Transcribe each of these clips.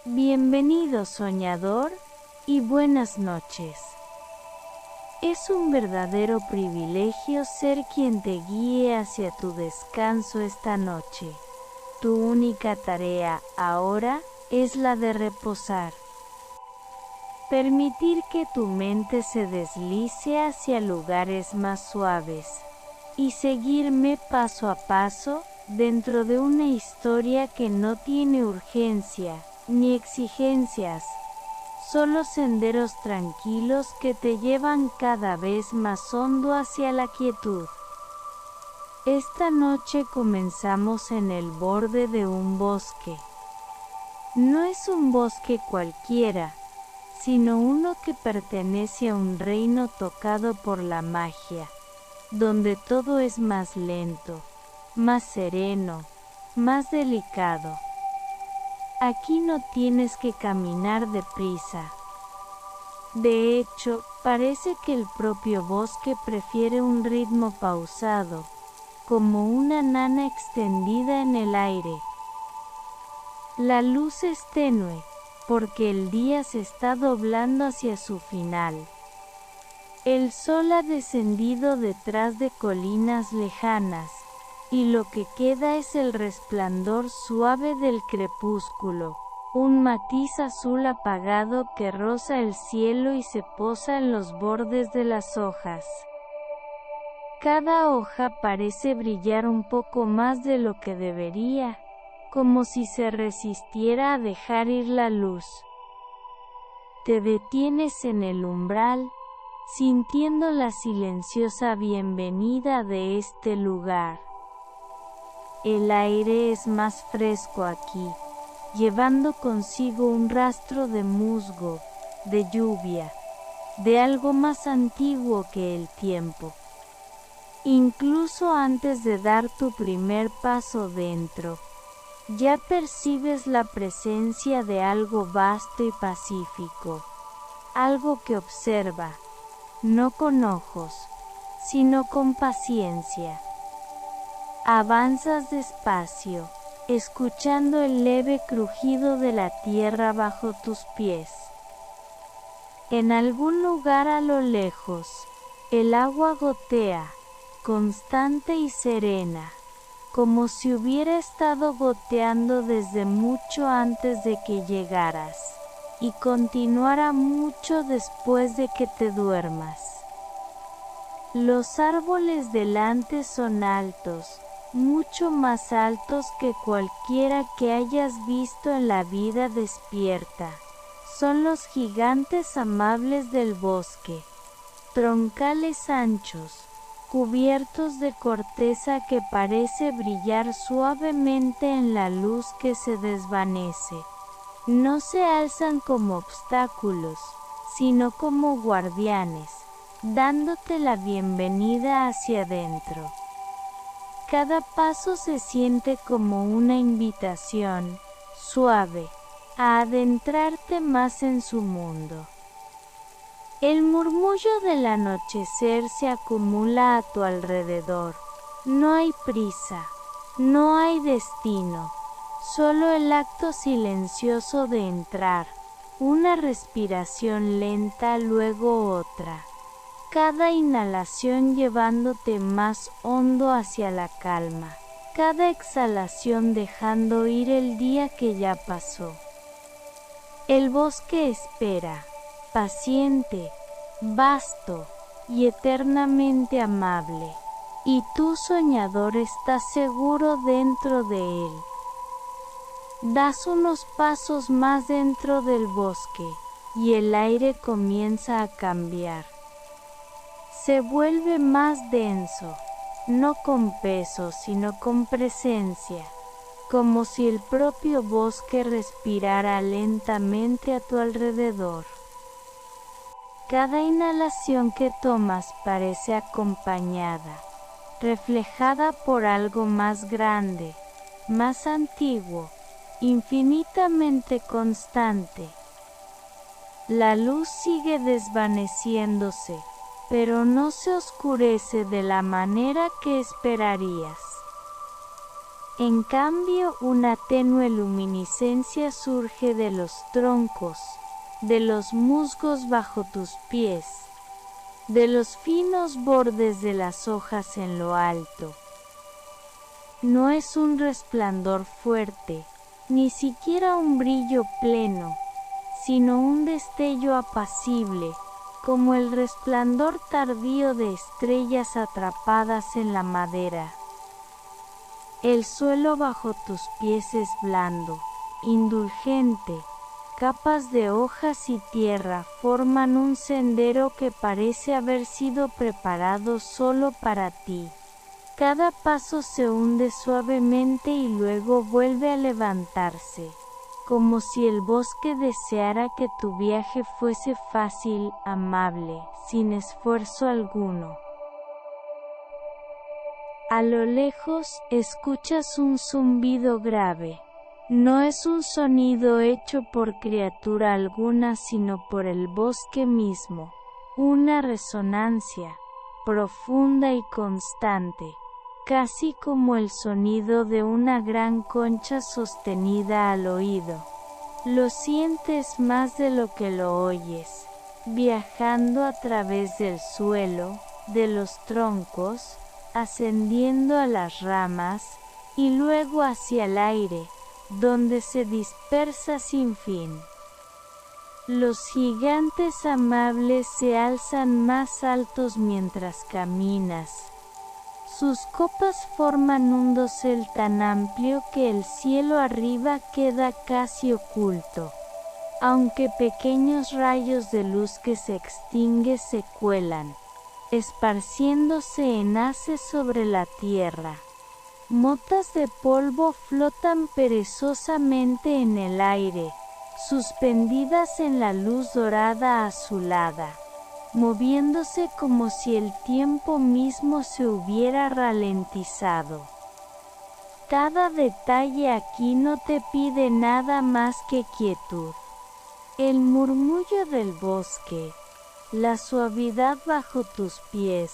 Bienvenido soñador, y buenas noches. Es un verdadero privilegio ser quien te guíe hacia tu descanso esta noche. Tu única tarea, ahora, es la de reposar. Permitir que tu mente se deslice hacia lugares más suaves, y seguirme paso a paso, dentro de una historia que no tiene urgencia, ni exigencias, solo senderos tranquilos que te llevan cada vez más hondo hacia la quietud. Esta noche comenzamos en el borde de un bosque. No es un bosque cualquiera, sino uno que pertenece a un reino tocado por la magia, donde todo es más lento, más sereno, más delicado. Aquí no tienes que caminar deprisa. De hecho, parece que el propio bosque prefiere un ritmo pausado, como una nana extendida en el aire. La luz es tenue, porque el día se está doblando hacia su final. El sol ha descendido detrás de colinas lejanas, y lo que queda es el resplandor suave del crepúsculo, un matiz azul apagado que roza el cielo y se posa en los bordes de las hojas. Cada hoja parece brillar un poco más de lo que debería, como si se resistiera a dejar ir la luz. Te detienes en el umbral, sintiendo la silenciosa bienvenida de este lugar. El aire es más fresco aquí, llevando consigo un rastro de musgo, de lluvia, de algo más antiguo que el tiempo. Incluso antes de dar tu primer paso dentro, ya percibes la presencia de algo vasto y pacífico, algo que observa, no con ojos, sino con paciencia. Avanzas despacio, escuchando el leve crujido de la tierra bajo tus pies. En algún lugar a lo lejos, el agua gotea, constante y serena, como si hubiera estado goteando desde mucho antes de que llegaras, y continuara mucho después de que te duermas. Los árboles delante son altos, mucho más altos que cualquiera que hayas visto en la vida despierta. Son los gigantes amables del bosque, troncales anchos, cubiertos de corteza que parece brillar suavemente en la luz que se desvanece. No se alzan como obstáculos, sino como guardianes, dándote la bienvenida hacia adentro. Cada paso se siente como una invitación, suave, a adentrarte más en su mundo. El murmullo del anochecer se acumula a tu alrededor. No hay prisa, no hay destino, solo el acto silencioso de entrar, una respiración lenta, luego otra. Cada inhalación llevándote más hondo hacia la calma, cada exhalación dejando ir el día que ya pasó. El bosque espera, paciente, vasto y eternamente amable, y tú soñador estás seguro dentro de él. Das unos pasos más dentro del bosque, y el aire comienza a cambiar. Se vuelve más denso, no con peso sino con presencia, como si el propio bosque respirara lentamente a tu alrededor. Cada inhalación que tomas parece acompañada, reflejada por algo más grande, más antiguo, infinitamente constante. La luz sigue desvaneciéndose, pero no se oscurece de la manera que esperarías. En cambio, una tenue luminiscencia surge de los troncos, de los musgos bajo tus pies, de los finos bordes de las hojas en lo alto. No es un resplandor fuerte, ni siquiera un brillo pleno, sino un destello apacible, como el resplandor tardío de estrellas atrapadas en la madera. El suelo bajo tus pies es blando, indulgente. Capas de hojas y tierra forman un sendero que parece haber sido preparado solo para ti. Cada paso se hunde suavemente y luego vuelve a levantarse, como si el bosque deseara que tu viaje fuese fácil, amable, sin esfuerzo alguno. A lo lejos, escuchas un zumbido grave. No es un sonido hecho por criatura alguna sino por el bosque mismo, una resonancia, profunda y constante, casi como el sonido de una gran concha sostenida al oído. Lo sientes más de lo que lo oyes, viajando a través del suelo, de los troncos, ascendiendo a las ramas, y luego hacia el aire, donde se dispersa sin fin. Los gigantes amables se alzan más altos mientras caminas. Sus copas forman un dosel tan amplio que el cielo arriba queda casi oculto, aunque pequeños rayos de luz que se extinguen se cuelan, esparciéndose en haces sobre la tierra. Motas de polvo flotan perezosamente en el aire, suspendidas en la luz dorada azulada, moviéndose como si el tiempo mismo se hubiera ralentizado. Cada detalle aquí no te pide nada más que quietud. El murmullo del bosque, la suavidad bajo tus pies,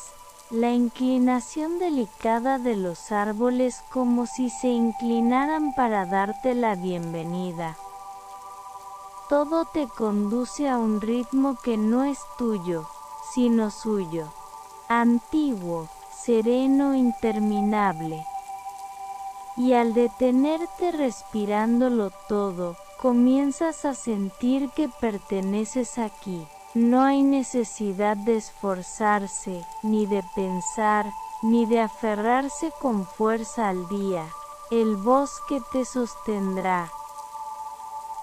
la inclinación delicada de los árboles como si se inclinaran para darte la bienvenida. Todo te conduce a un ritmo que no es tuyo, sino suyo, antiguo, sereno, interminable. Y al detenerte respirándolo todo, comienzas a sentir que perteneces aquí. No hay necesidad de esforzarse, ni de pensar, ni de aferrarse con fuerza al día. El bosque te sostendrá.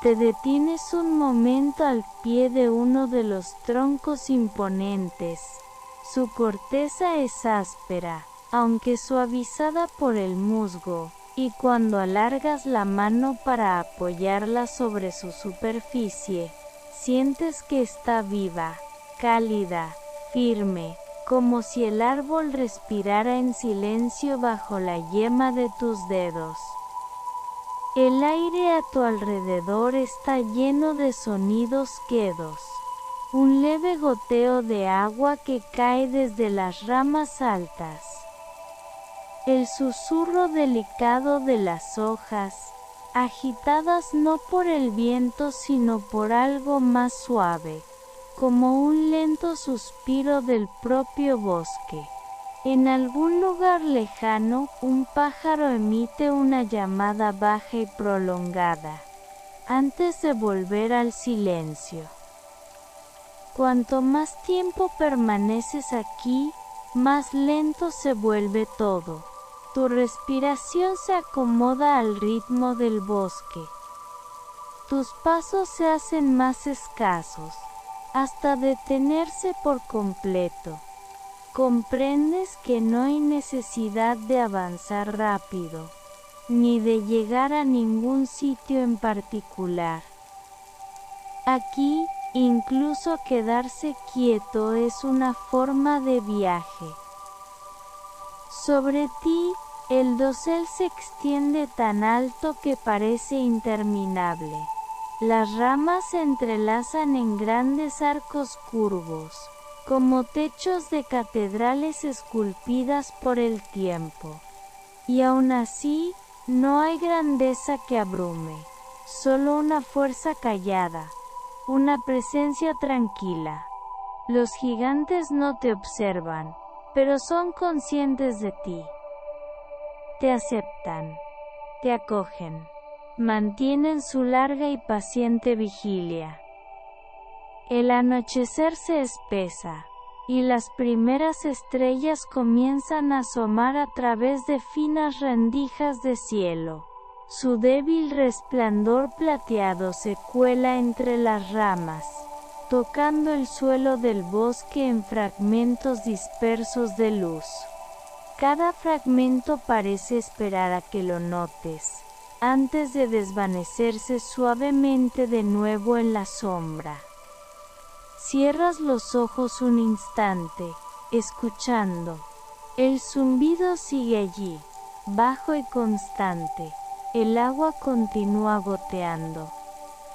Te detienes un momento al pie de uno de los troncos imponentes. Su corteza es áspera, aunque suavizada por el musgo, y cuando alargas la mano para apoyarla sobre su superficie, sientes que está viva, cálida, firme, como si el árbol respirara en silencio bajo la yema de tus dedos. El aire a tu alrededor está lleno de sonidos quedos. Un leve goteo de agua que cae desde las ramas altas. El susurro delicado de las hojas, agitadas no por el viento sino por algo más suave, como un lento suspiro del propio bosque. En algún lugar lejano, un pájaro emite una llamada baja y prolongada, antes de volver al silencio. Cuanto más tiempo permaneces aquí, más lento se vuelve todo. Tu respiración se acomoda al ritmo del bosque. Tus pasos se hacen más escasos, hasta detenerse por completo. Comprendes que no hay necesidad de avanzar rápido, ni de llegar a ningún sitio en particular. Aquí, incluso quedarse quieto es una forma de viaje. Sobre ti, el dosel se extiende tan alto que parece interminable. Las ramas se entrelazan en grandes arcos curvos, como techos de catedrales esculpidas por el tiempo. Y aún así, No hay grandeza que abrume, solo una fuerza callada, una presencia tranquila. Los gigantes no te observan, pero son conscientes de ti. Te aceptan, te acogen, mantienen su larga y paciente vigilia. El anochecer se espesa, y las primeras estrellas comienzan a asomar a través de finas rendijas de cielo. Su débil resplandor plateado se cuela entre las ramas, tocando el suelo del bosque en fragmentos dispersos de luz. Cada fragmento parece esperar a que lo notes, antes de desvanecerse suavemente de nuevo en la sombra. Cierras los ojos un instante, escuchando. El zumbido sigue allí, bajo y constante. El agua continúa goteando.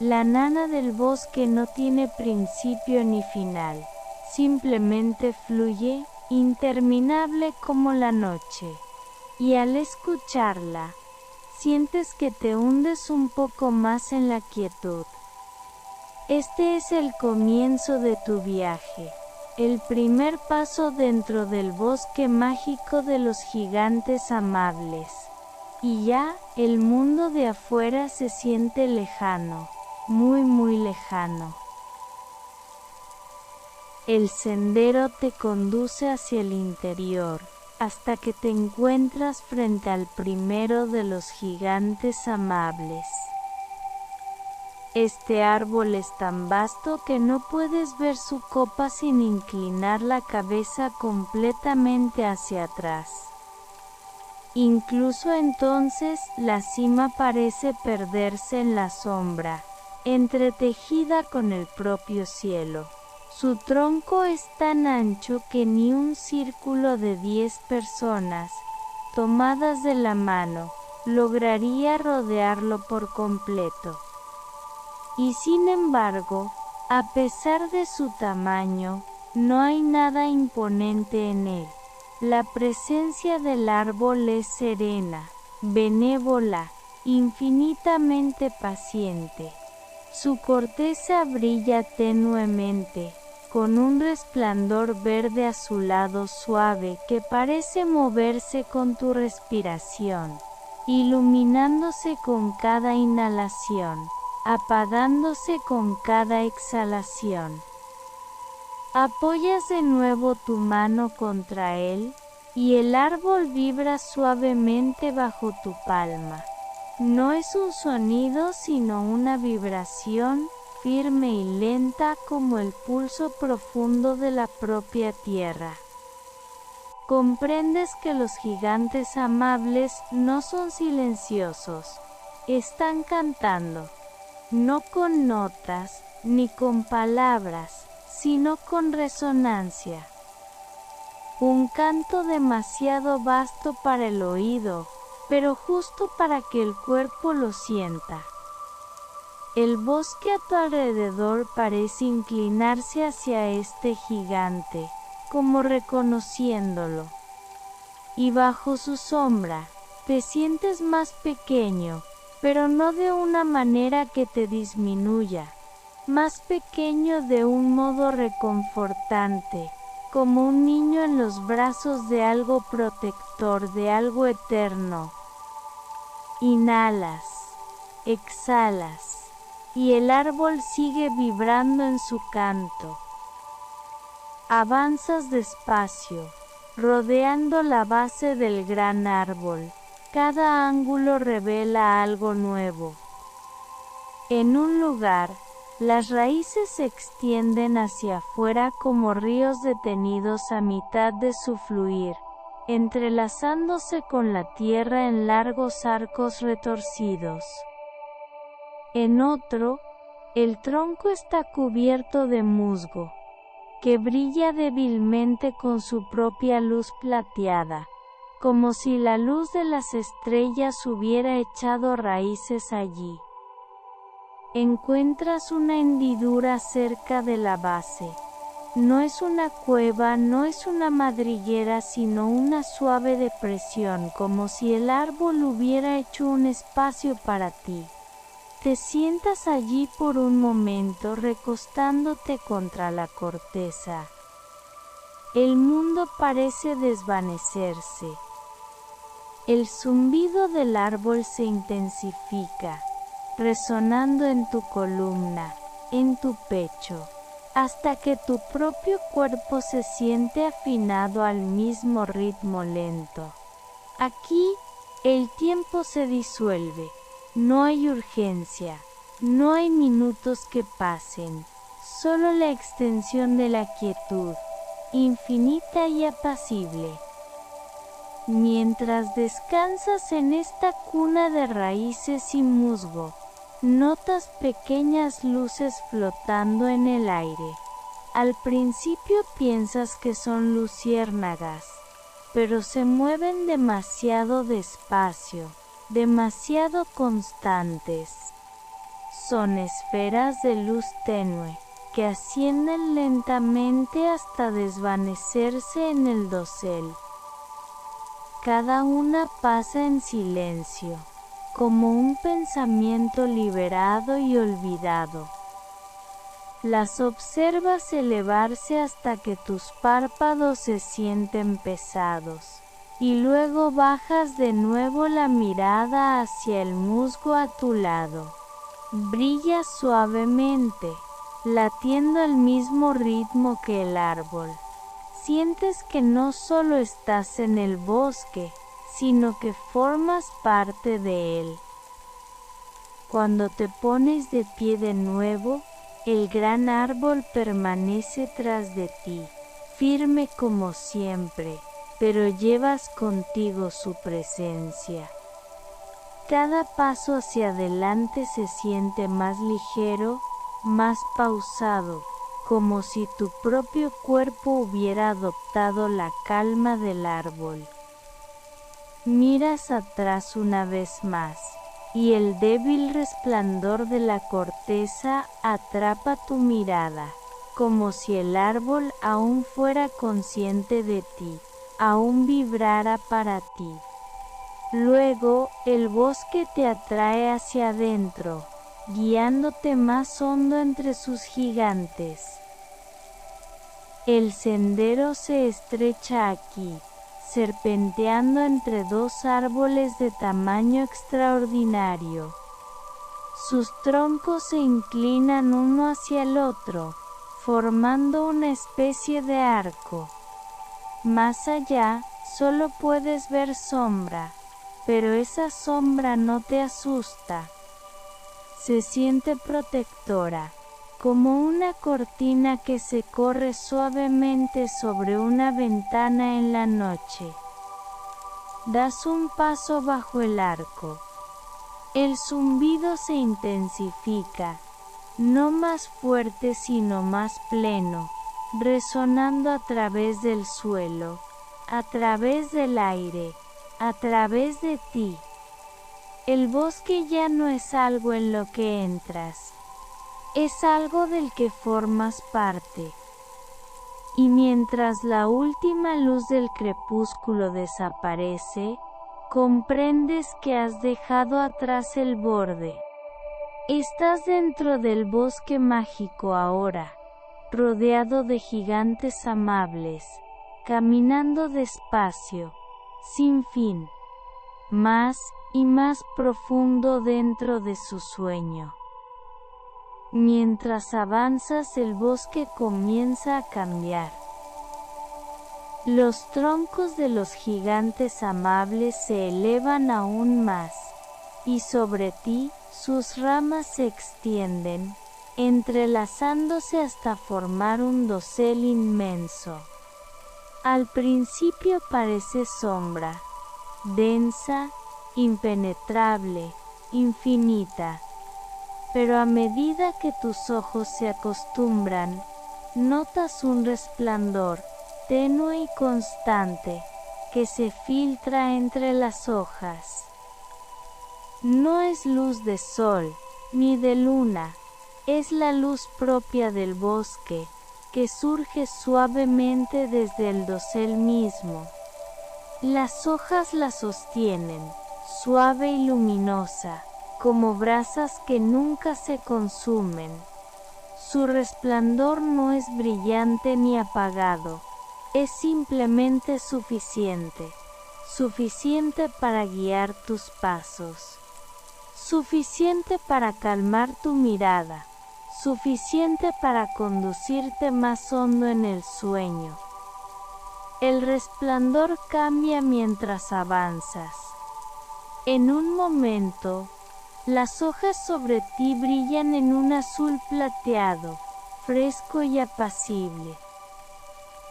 La nana del bosque no tiene principio ni final, simplemente fluye, interminable como la noche. Y al escucharla, sientes que te hundes un poco más en la quietud. Este es el comienzo de tu viaje, el primer paso dentro del bosque mágico de los gigantes amables. Y ya, el mundo de afuera se siente lejano, muy lejano. El sendero te conduce hacia el interior, hasta que te encuentras frente al primero de los gigantes amables. Este árbol es tan vasto que no puedes ver su copa sin inclinar la cabeza completamente hacia atrás. Incluso entonces, la cima parece perderse en la sombra, entretejida con el propio cielo. Su tronco es tan ancho que ni un círculo de 10 personas, tomadas de la mano, lograría rodearlo por completo. Y sin embargo, a pesar de su tamaño, no hay nada imponente en él. La presencia del árbol es serena, benévola, infinitamente paciente. Su corteza brilla tenuemente, con un resplandor verde azulado suave que parece moverse con tu respiración, iluminándose con cada inhalación, apagándose con cada exhalación. Apoyas de nuevo tu mano contra él, y el árbol vibra suavemente bajo tu palma. No es un sonido sino una vibración, firme y lenta como el pulso profundo de la propia tierra. Comprendes que los gigantes amables no son silenciosos, están cantando. No con notas, ni con palabras, sino con resonancia. Un canto demasiado vasto para el oído, pero justo para que el cuerpo lo sienta. El bosque a tu alrededor parece inclinarse hacia este gigante, como reconociéndolo. Y bajo su sombra, te sientes más pequeño, pero no de una manera que te disminuya, más pequeño de un modo reconfortante, como un niño en los brazos de algo protector, de algo eterno. Inhalas, exhalas, y el árbol sigue vibrando en su canto. Avanzas despacio, rodeando la base del gran árbol. Cada ángulo revela algo nuevo. En un lugar, las raíces se extienden hacia afuera como ríos detenidos a mitad de su fluir, entrelazándose con la tierra en largos arcos retorcidos. En otro, el tronco está cubierto de musgo, que brilla débilmente con su propia luz plateada, como si la luz de las estrellas hubiera echado raíces allí. Encuentras una hendidura cerca de la base, No es una cueva, no es una madriguera, sino una suave depresión, como si el árbol hubiera hecho un espacio para ti. Te sientas allí por un momento recostándote contra la corteza. El mundo parece desvanecerse. El zumbido del árbol se intensifica, resonando en tu columna, en tu pecho, hasta que tu propio cuerpo se siente afinado al mismo ritmo lento. Aquí, el tiempo se disuelve, no hay urgencia, no hay minutos que pasen, solo la extensión de la quietud, infinita y apacible. Mientras descansas en esta cuna de raíces y musgo, notas pequeñas luces flotando en el aire. Al principio piensas que son luciérnagas, pero se mueven demasiado despacio, demasiado constantes. Son esferas de luz tenue, que ascienden lentamente hasta desvanecerse en el dosel. Cada una pasa en silencio, como un pensamiento liberado y olvidado. Las observas elevarse hasta que tus párpados se sienten pesados, y luego bajas de nuevo la mirada hacia el musgo a tu lado. Brilla suavemente, latiendo al mismo ritmo que el árbol. Sientes que no solo estás en el bosque, sino que formas parte de él. Cuando te pones de pie de nuevo, el gran árbol permanece tras de ti, firme como siempre, pero llevas contigo su presencia. Cada paso hacia adelante se siente más ligero, más pausado, como si tu propio cuerpo hubiera adoptado la calma del árbol. Miras atrás una vez más, y el débil resplandor de la corteza atrapa tu mirada, como si el árbol aún fuera consciente de ti, aún vibrara para ti. Luego, el bosque te atrae hacia adentro, guiándote más hondo entre sus gigantes. El sendero se estrecha aquí, serpenteando entre dos árboles de tamaño extraordinario. Sus troncos se inclinan uno hacia el otro, formando una especie de arco. Más allá, solo puedes ver sombra, pero esa sombra no te asusta. Se siente protectora, como una cortina que se corre suavemente sobre una ventana en la noche. Das un paso bajo el arco. El zumbido se intensifica, no más fuerte sino más pleno, resonando a través del suelo, a través del aire, a través de ti. El bosque ya no es algo en lo que entras, es algo del que formas parte. Y mientras la última luz del crepúsculo desaparece, comprendes que has dejado atrás el borde. Estás dentro del bosque mágico ahora, rodeado de gigantes amables, caminando despacio, sin fin, más y más profundo dentro de su sueño. Mientras avanzas, el bosque comienza a cambiar. Los troncos de los gigantes amables se elevan aún más, y sobre ti, sus ramas se extienden, entrelazándose hasta formar un dosel inmenso. Al principio parece sombra, densa, impenetrable, infinita. Pero a medida que tus ojos se acostumbran, notas un resplandor, tenue y constante, que se filtra entre las hojas. No es luz de sol, ni de luna, es la luz propia del bosque, que surge suavemente desde el dosel mismo. Las hojas la sostienen, suave y luminosa, como brasas que nunca se consumen. Su resplandor no es brillante ni apagado, es simplemente suficiente, suficiente para guiar tus pasos, suficiente para calmar tu mirada, suficiente para conducirte más hondo en el sueño. El resplandor cambia mientras avanzas. En un momento, las hojas sobre ti brillan en un azul plateado, fresco y apacible.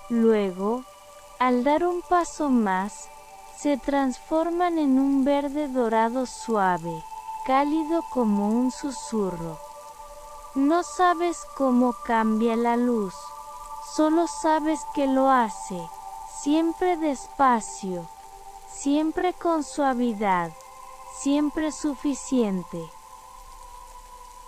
Luego, al dar un paso más, se transforman en un verde dorado suave, cálido como un susurro. No sabes cómo cambia la luz, solo sabes que lo hace, siempre despacio, siempre con suavidad, siempre suficiente.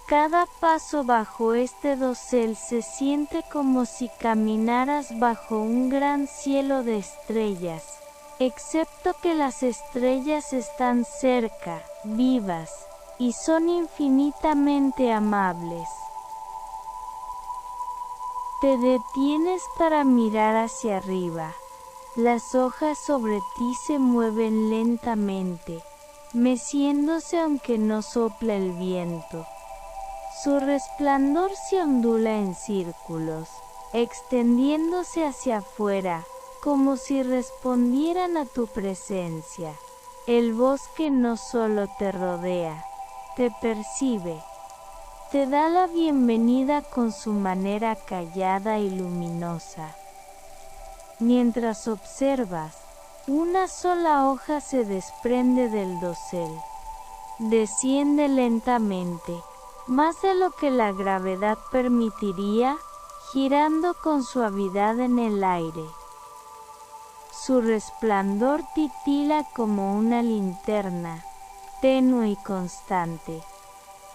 Cada paso bajo este dosel se siente como si caminaras bajo un gran cielo de estrellas, excepto que las estrellas están cerca, vivas, y son infinitamente amables. Te detienes para mirar hacia arriba. Las hojas sobre ti se mueven lentamente, meciéndose aunque no sopla el viento. Su resplandor se ondula en círculos, extendiéndose hacia afuera, como si respondieran a tu presencia. El bosque no solo te rodea, te percibe. Te da la bienvenida con su manera callada y luminosa. Mientras observas, una sola hoja se desprende del dosel. Desciende lentamente, más de lo que la gravedad permitiría, girando con suavidad en el aire. Su resplandor titila como una linterna, tenue y constante.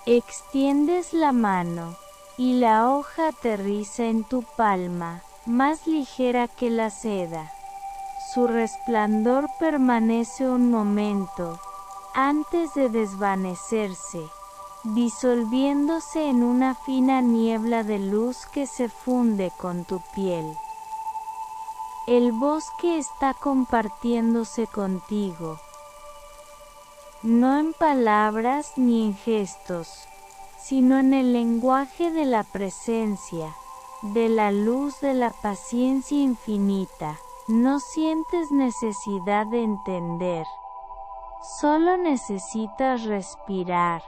Extiendes la mano, y la hoja aterriza en tu palma, más ligera que la seda. Su resplandor permanece un momento, antes de desvanecerse, disolviéndose en una fina niebla de luz que se funde con tu piel. El bosque está compartiéndose contigo, no en palabras ni en gestos, sino en el lenguaje de la presencia, de la luz de la paciencia infinita. No sientes necesidad de entender, solo necesitas respirar,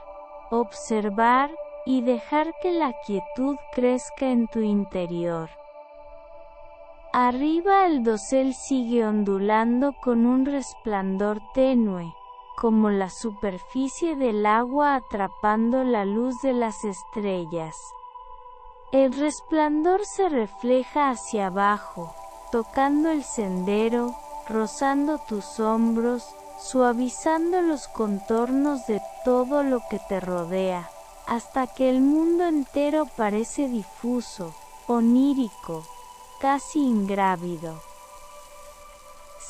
observar y dejar que la quietud crezca en tu interior. Arriba el dosel sigue ondulando con un resplandor tenue, como la superficie del agua atrapando la luz de las estrellas. El resplandor se refleja hacia abajo, tocando el sendero, rozando tus hombros, suavizando los contornos de todo lo que te rodea, hasta que el mundo entero parece difuso, onírico, casi ingrávido.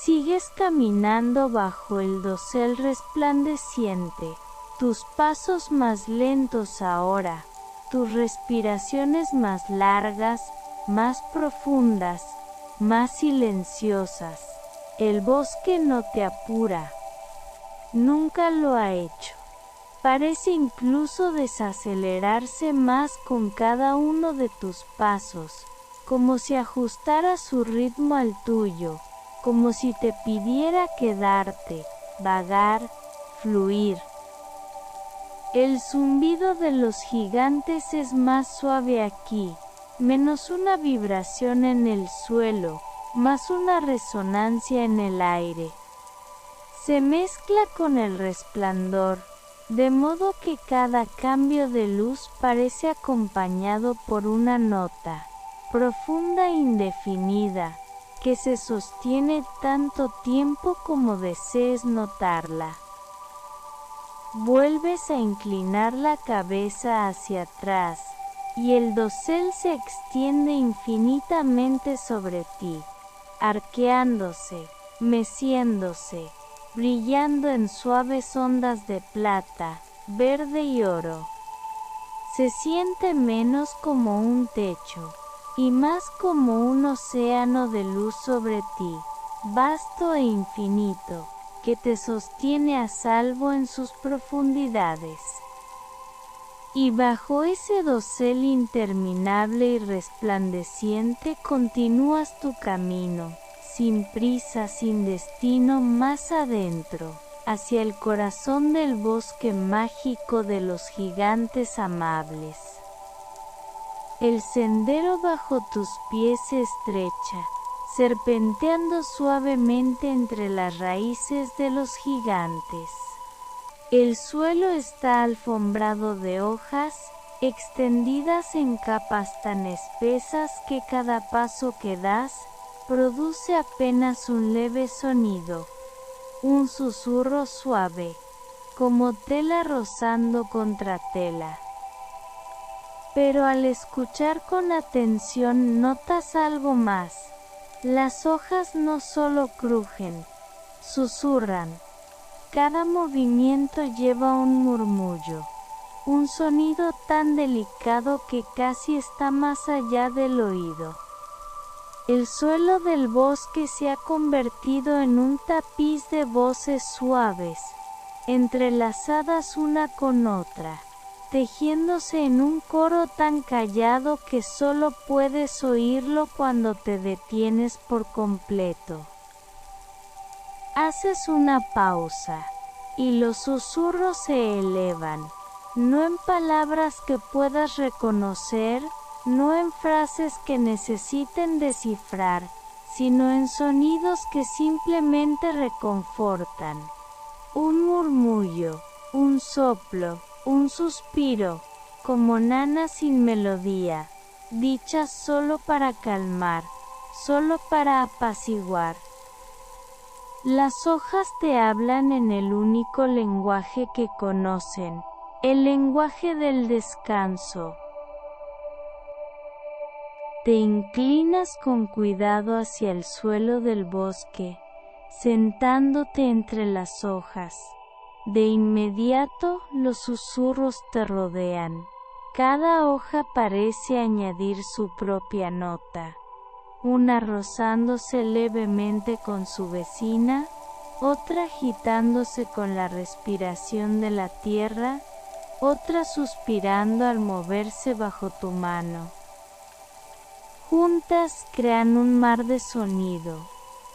Sigues caminando bajo el dosel resplandeciente, tus pasos más lentos ahora, tus respiraciones más largas, más profundas, más silenciosas. El bosque no te apura, nunca lo ha hecho. Parece incluso desacelerarse más con cada uno de tus pasos, como si ajustara su ritmo al tuyo, como si te pidiera quedarte, vagar, fluir. El zumbido de los gigantes es más suave aquí, menos una vibración en el suelo, más una resonancia en el aire. Se mezcla con el resplandor, de modo que cada cambio de luz parece acompañado por una nota, profunda e indefinida, que se sostiene tanto tiempo como desees notarla. Vuelves a inclinar la cabeza hacia atrás, y el dosel se extiende infinitamente sobre ti, arqueándose, meciéndose, brillando en suaves ondas de plata, verde y oro. Se siente menos como un techo, y más como un océano de luz sobre ti, vasto e infinito, que te sostiene a salvo en sus profundidades. Y bajo ese dosel interminable y resplandeciente continúas tu camino, sin prisa, sin destino, más adentro, hacia el corazón del bosque mágico de los gigantes amables. El sendero bajo tus pies se estrecha, serpenteando suavemente entre las raíces de los gigantes. El suelo está alfombrado de hojas, extendidas en capas tan espesas que cada paso que das, produce apenas un leve sonido, un susurro suave, como tela rozando contra tela. Pero al escuchar con atención notas algo más. Las hojas no solo crujen, susurran. Cada movimiento lleva un murmullo, un sonido tan delicado que casi está más allá del oído. El suelo del bosque se ha convertido en un tapiz de voces suaves, entrelazadas una con otra, tejiéndose en un coro tan callado que solo puedes oírlo cuando te detienes por completo. Haces una pausa, y los susurros se elevan, no en palabras que puedas reconocer, no en frases que necesiten descifrar, sino en sonidos que simplemente reconfortan. Un murmullo, un soplo, un suspiro, como nana sin melodía, dichas solo para calmar, solo para apaciguar. Las hojas te hablan en el único lenguaje que conocen, el lenguaje del descanso. Te inclinas con cuidado hacia el suelo del bosque, sentándote entre las hojas. De inmediato los susurros te rodean. Cada hoja parece añadir su propia nota. Una rozándose levemente con su vecina, otra agitándose con la respiración de la tierra, otra suspirando al moverse bajo tu mano. Juntas crean un mar de sonido,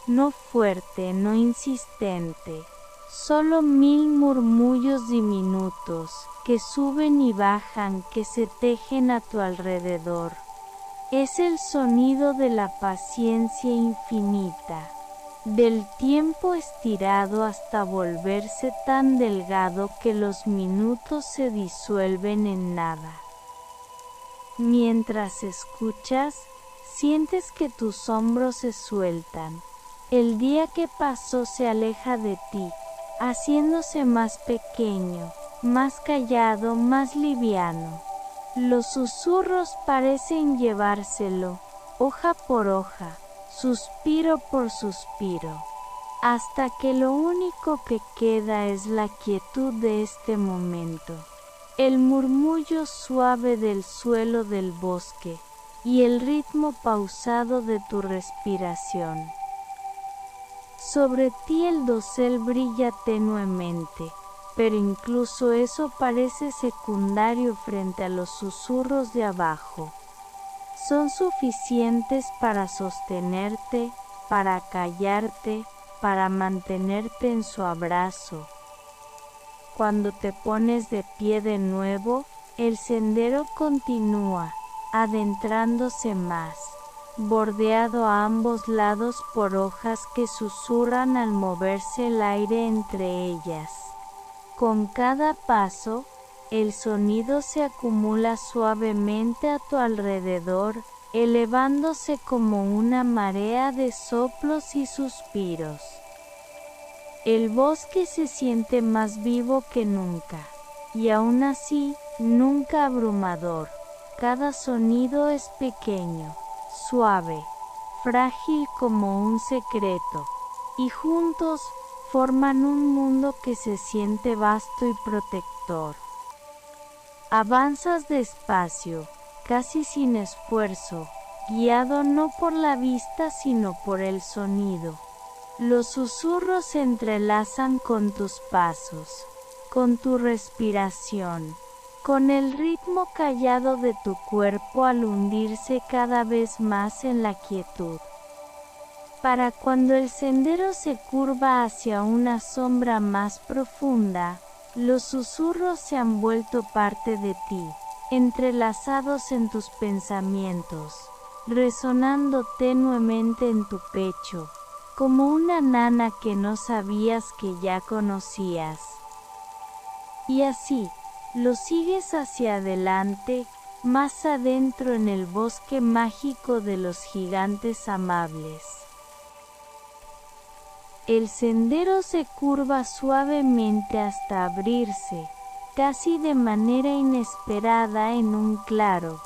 no fuerte, no insistente, solo 1000 murmullos diminutos, que suben y bajan, que se tejen a tu alrededor. Es el sonido de la paciencia infinita, del tiempo estirado hasta volverse tan delgado que los minutos se disuelven en nada. Mientras escuchas, sientes que tus hombros se sueltan. El día que pasó se aleja de ti, haciéndose más pequeño, más callado, más liviano. Los susurros parecen llevárselo, hoja por hoja, suspiro por suspiro, hasta que lo único que queda es la quietud de este momento, el murmullo suave del suelo del bosque, y el ritmo pausado de tu respiración. Sobre ti el dosel brilla tenuemente, pero incluso eso parece secundario frente a los susurros de abajo. Son suficientes para sostenerte, para callarte, para mantenerte en su abrazo. Cuando te pones de pie de nuevo, el sendero continúa, adentrándose más, bordeado a ambos lados por hojas que susurran al moverse el aire entre ellas. Con cada paso, el sonido se acumula suavemente a tu alrededor, elevándose como una marea de soplos y suspiros. El bosque se siente más vivo que nunca, y aún así, nunca abrumador. cada sonido es pequeño, suave, frágil como un secreto, y juntos forman un mundo que se siente vasto y protector. Avanzas despacio, casi sin esfuerzo, guiado no por la vista sino por el sonido. Los susurros se entrelazan con tus pasos, con tu respiración, con el ritmo callado de tu cuerpo al hundirse cada vez más en la quietud. Para cuando el sendero se curva hacia una sombra más profunda, los susurros se han vuelto parte de ti, entrelazados en tus pensamientos, resonando tenuemente en tu pecho, como una nana que no sabías que ya conocías. Y así, lo sigues hacia adelante, más adentro en el bosque mágico de los gigantes amables. El sendero se curva suavemente hasta abrirse, casi de manera inesperada en un claro.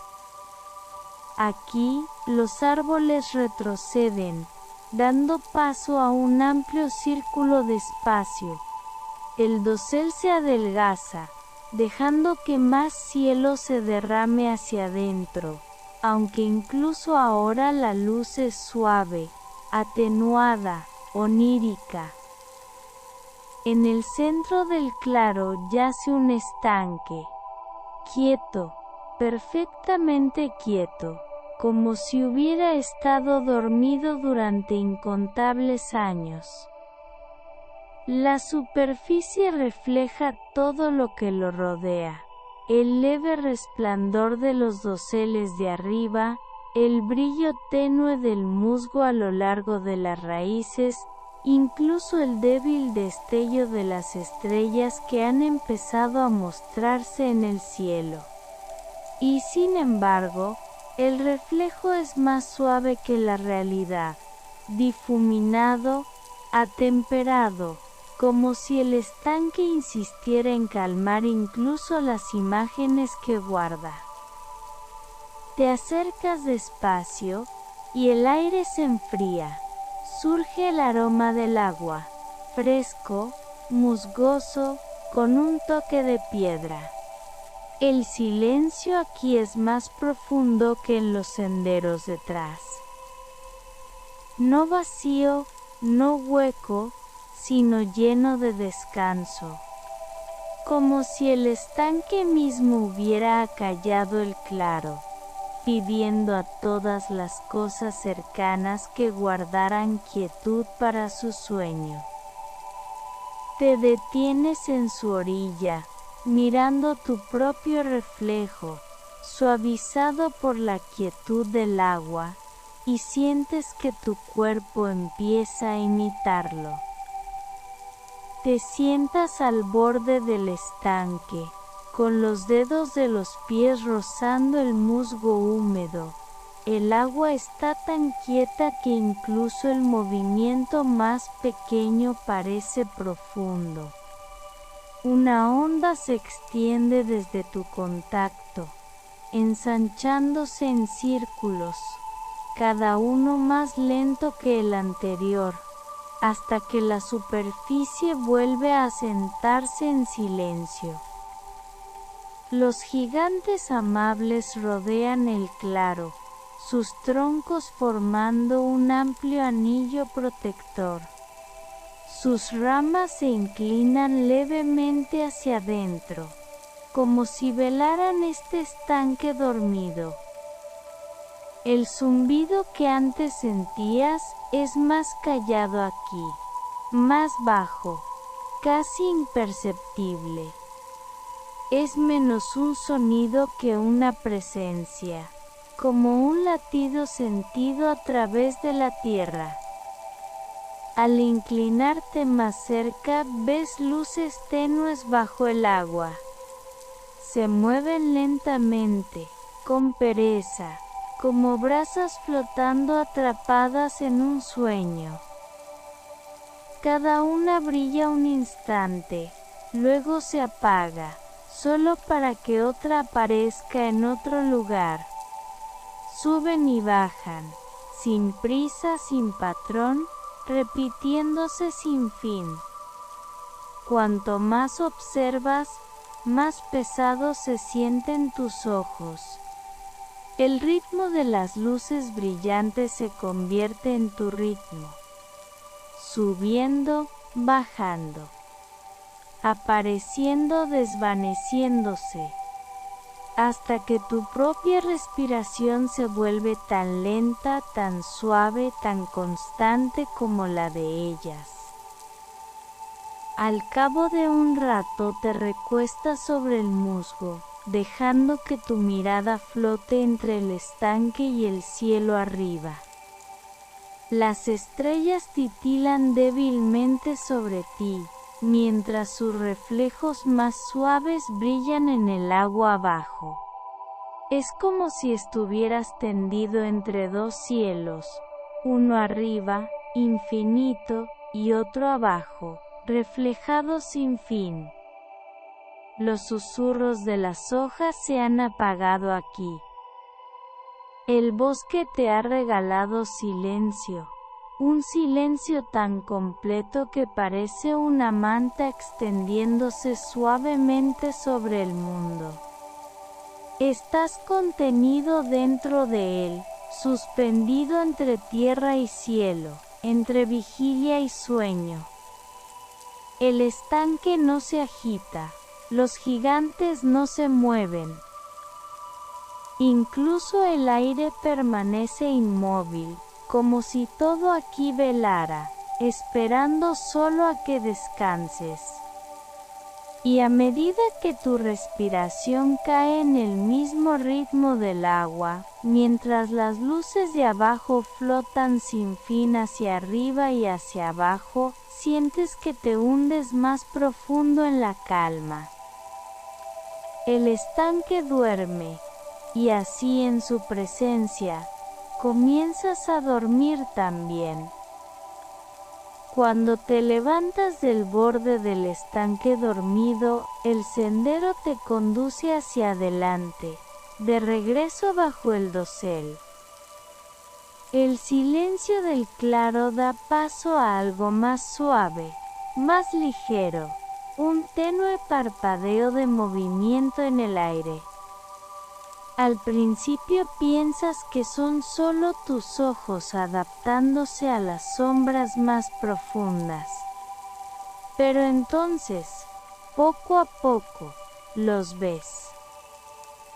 Aquí, los árboles retroceden, dando paso a un amplio círculo de espacio. El dosel se adelgaza, dejando que más cielo se derrame hacia adentro, aunque incluso ahora la luz es suave, atenuada, onírica. En el centro del claro yace un estanque, quieto, perfectamente quieto, como si hubiera estado dormido durante incontables años. La superficie refleja todo lo que lo rodea, el leve resplandor de los doseles de arriba, el brillo tenue del musgo a lo largo de las raíces, incluso el débil destello de las estrellas que han empezado a mostrarse en el cielo. Y sin embargo, el reflejo es más suave que la realidad, difuminado, atemperado, como si el estanque insistiera en calmar incluso las imágenes que guarda. Te acercas despacio, y el aire se enfría. Surge el aroma del agua, fresco, musgoso, con un toque de piedra. El silencio aquí es más profundo que en los senderos detrás. No vacío, no hueco, sino lleno de descanso. Como si el estanque mismo hubiera acallado el claro, pidiendo a todas las cosas cercanas que guardaran quietud para su sueño. Te detienes en su orilla, mirando tu propio reflejo, suavizado por la quietud del agua, y sientes que tu cuerpo empieza a imitarlo. Te sientas al borde del estanque, con los dedos de los pies rozando el musgo húmedo. El agua está tan quieta que incluso el movimiento más pequeño parece profundo. Una onda se extiende desde tu contacto, ensanchándose en círculos, cada uno más lento que el anterior, hasta que la superficie vuelve a sentarse en silencio. Los gigantes amables rodean el claro, sus troncos formando un amplio anillo protector. Sus ramas se inclinan levemente hacia adentro, como si velaran este estanque dormido. El zumbido que antes sentías es más callado aquí, más bajo, casi imperceptible. Es menos un sonido que una presencia, como un latido sentido a través de la tierra. Al inclinarte más cerca ves luces tenues bajo el agua. Se mueven lentamente, con pereza, como brasas flotando atrapadas en un sueño. Cada una brilla un instante, luego se apaga, solo para que otra aparezca en otro lugar. Suben y bajan, sin prisa, sin patrón, repitiéndose sin fin. Cuanto más observas, más pesados se sienten tus ojos. El ritmo de las luces brillantes se convierte en tu ritmo, subiendo, bajando, apareciendo, desvaneciéndose, hasta que tu propia respiración se vuelve tan lenta, tan suave, tan constante como la de ellas. Al cabo de un rato te recuestas sobre el musgo, dejando que tu mirada flote entre el estanque y el cielo arriba. Las estrellas titilan débilmente sobre ti, mientras sus reflejos más suaves brillan en el agua abajo. Es como si estuvieras tendido entre dos cielos, uno arriba, infinito, y otro abajo, reflejado sin fin. Los susurros de las hojas se han apagado aquí. El bosque te ha regalado silencio, un silencio tan completo que parece una manta extendiéndose suavemente sobre el mundo. Estás contenido dentro de él, suspendido entre tierra y cielo, entre vigilia y sueño. El estanque no se agita, los gigantes no se mueven. Incluso el aire permanece inmóvil, como si todo aquí velara, esperando solo a que descanses. Y a medida que tu respiración cae en el mismo ritmo del agua, mientras las luces de abajo flotan sin fin hacia arriba y hacia abajo, sientes que te hundes más profundo en la calma. El estanque duerme, y así en su presencia, comienzas a dormir también. Cuando te levantas del borde del estanque dormido, el sendero te conduce hacia adelante, de regreso bajo el dosel. El silencio del claro da paso a algo más suave, más ligero, un tenue parpadeo de movimiento en el aire. Al principio piensas que son solo tus ojos adaptándose a las sombras más profundas. Pero entonces, poco a poco, los ves.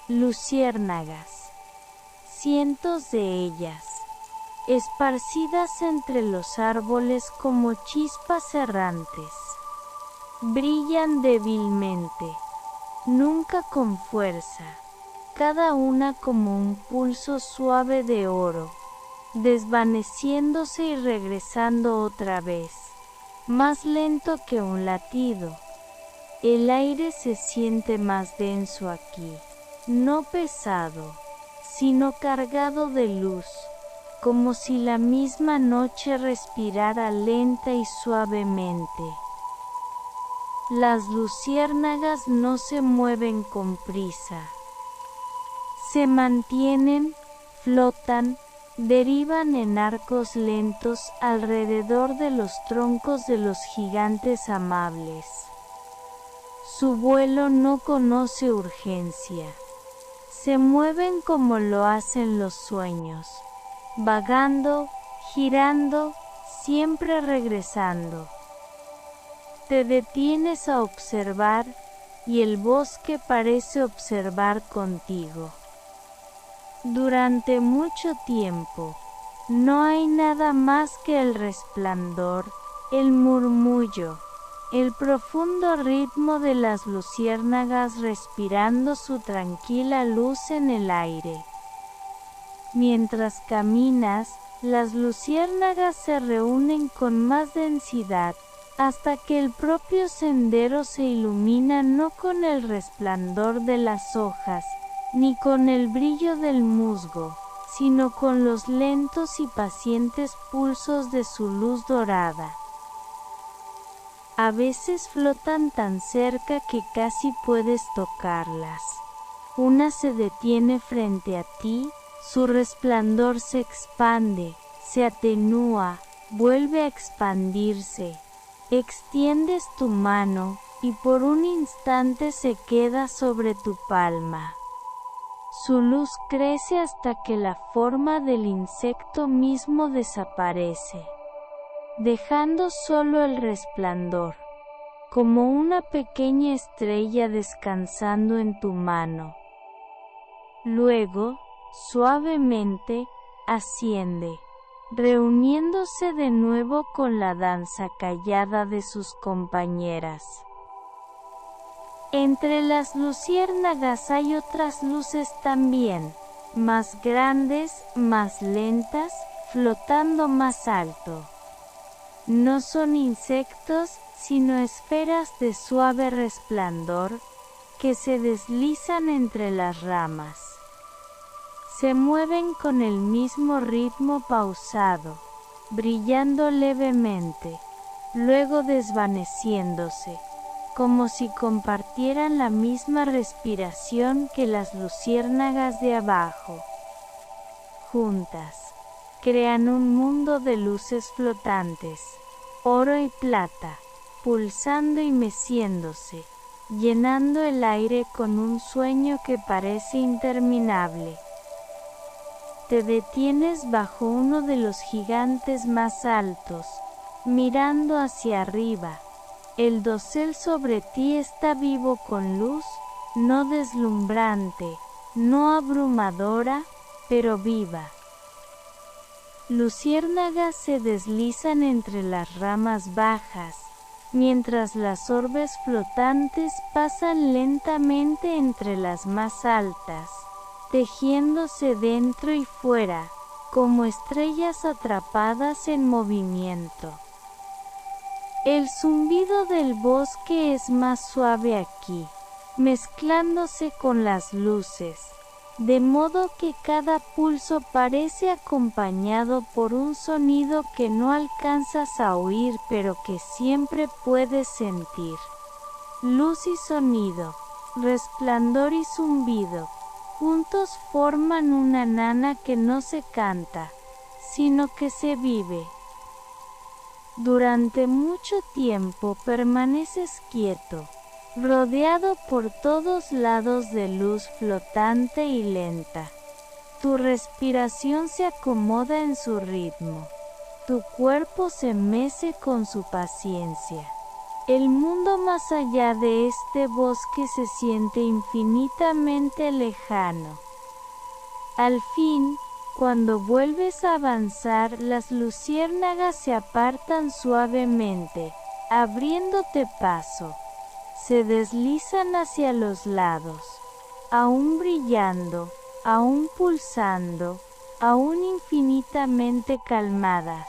Luciérnagas. Cientos de ellas, esparcidas entre los árboles como chispas errantes. Brillan débilmente, nunca con fuerza. Cada una como un pulso suave de oro, desvaneciéndose y regresando otra vez, más lento que un latido. El aire se siente más denso aquí, no pesado, sino cargado de luz, como si la misma noche respirara lenta y suavemente. Las luciérnagas no se mueven con prisa. Se mantienen, flotan, derivan en arcos lentos alrededor de los troncos de los gigantes amables. Su vuelo no conoce urgencia. Se mueven como lo hacen los sueños, vagando, girando, siempre regresando. Te detienes a observar, y el bosque parece observar contigo. Durante mucho tiempo, no hay nada más que el resplandor, el murmullo, el profundo ritmo de las luciérnagas respirando su tranquila luz en el aire. Mientras caminas, las luciérnagas se reúnen con más densidad, hasta que el propio sendero se ilumina no con el resplandor de las hojas, ni con el brillo del musgo, sino con los lentos y pacientes pulsos de su luz dorada. A veces flotan tan cerca que casi puedes tocarlas. Una se detiene frente a ti, su resplandor se expande, se atenúa, vuelve a expandirse. Extiendes tu mano, y por un instante se queda sobre tu palma. Su luz crece hasta que la forma del insecto mismo desaparece, dejando solo el resplandor, como una pequeña estrella descansando en tu mano. Luego, suavemente, asciende, reuniéndose de nuevo con la danza callada de sus compañeras. Entre las luciérnagas hay otras luces también, más grandes, más lentas, flotando más alto. No son insectos, sino esferas de suave resplandor, que se deslizan entre las ramas. Se mueven con el mismo ritmo pausado, brillando levemente, luego desvaneciéndose, como si compartieran la misma respiración que las luciérnagas de abajo. Juntas, crean un mundo de luces flotantes, oro y plata, pulsando y meciéndose, llenando el aire con un sueño que parece interminable. Te detienes bajo uno de los gigantes más altos, mirando hacia arriba. El dosel sobre ti está vivo con luz, no deslumbrante, no abrumadora, pero viva. Luciérnagas se deslizan entre las ramas bajas, mientras las orbes flotantes pasan lentamente entre las más altas, tejiéndose dentro y fuera, como estrellas atrapadas en movimiento. El zumbido del bosque es más suave aquí, mezclándose con las luces, de modo que cada pulso parece acompañado por un sonido que no alcanzas a oír pero que siempre puedes sentir. Luz y sonido, resplandor y zumbido, juntos forman una nana que no se canta, sino que se vive. Durante mucho tiempo permaneces quieto, rodeado por todos lados de luz flotante y lenta. Tu respiración se acomoda en su ritmo. Tu cuerpo se mece con su paciencia. El mundo más allá de este bosque se siente infinitamente lejano. Al fin, cuando vuelves a avanzar, las luciérnagas se apartan suavemente, abriéndote paso. Se deslizan hacia los lados, aún brillando, aún pulsando, aún infinitamente calmadas.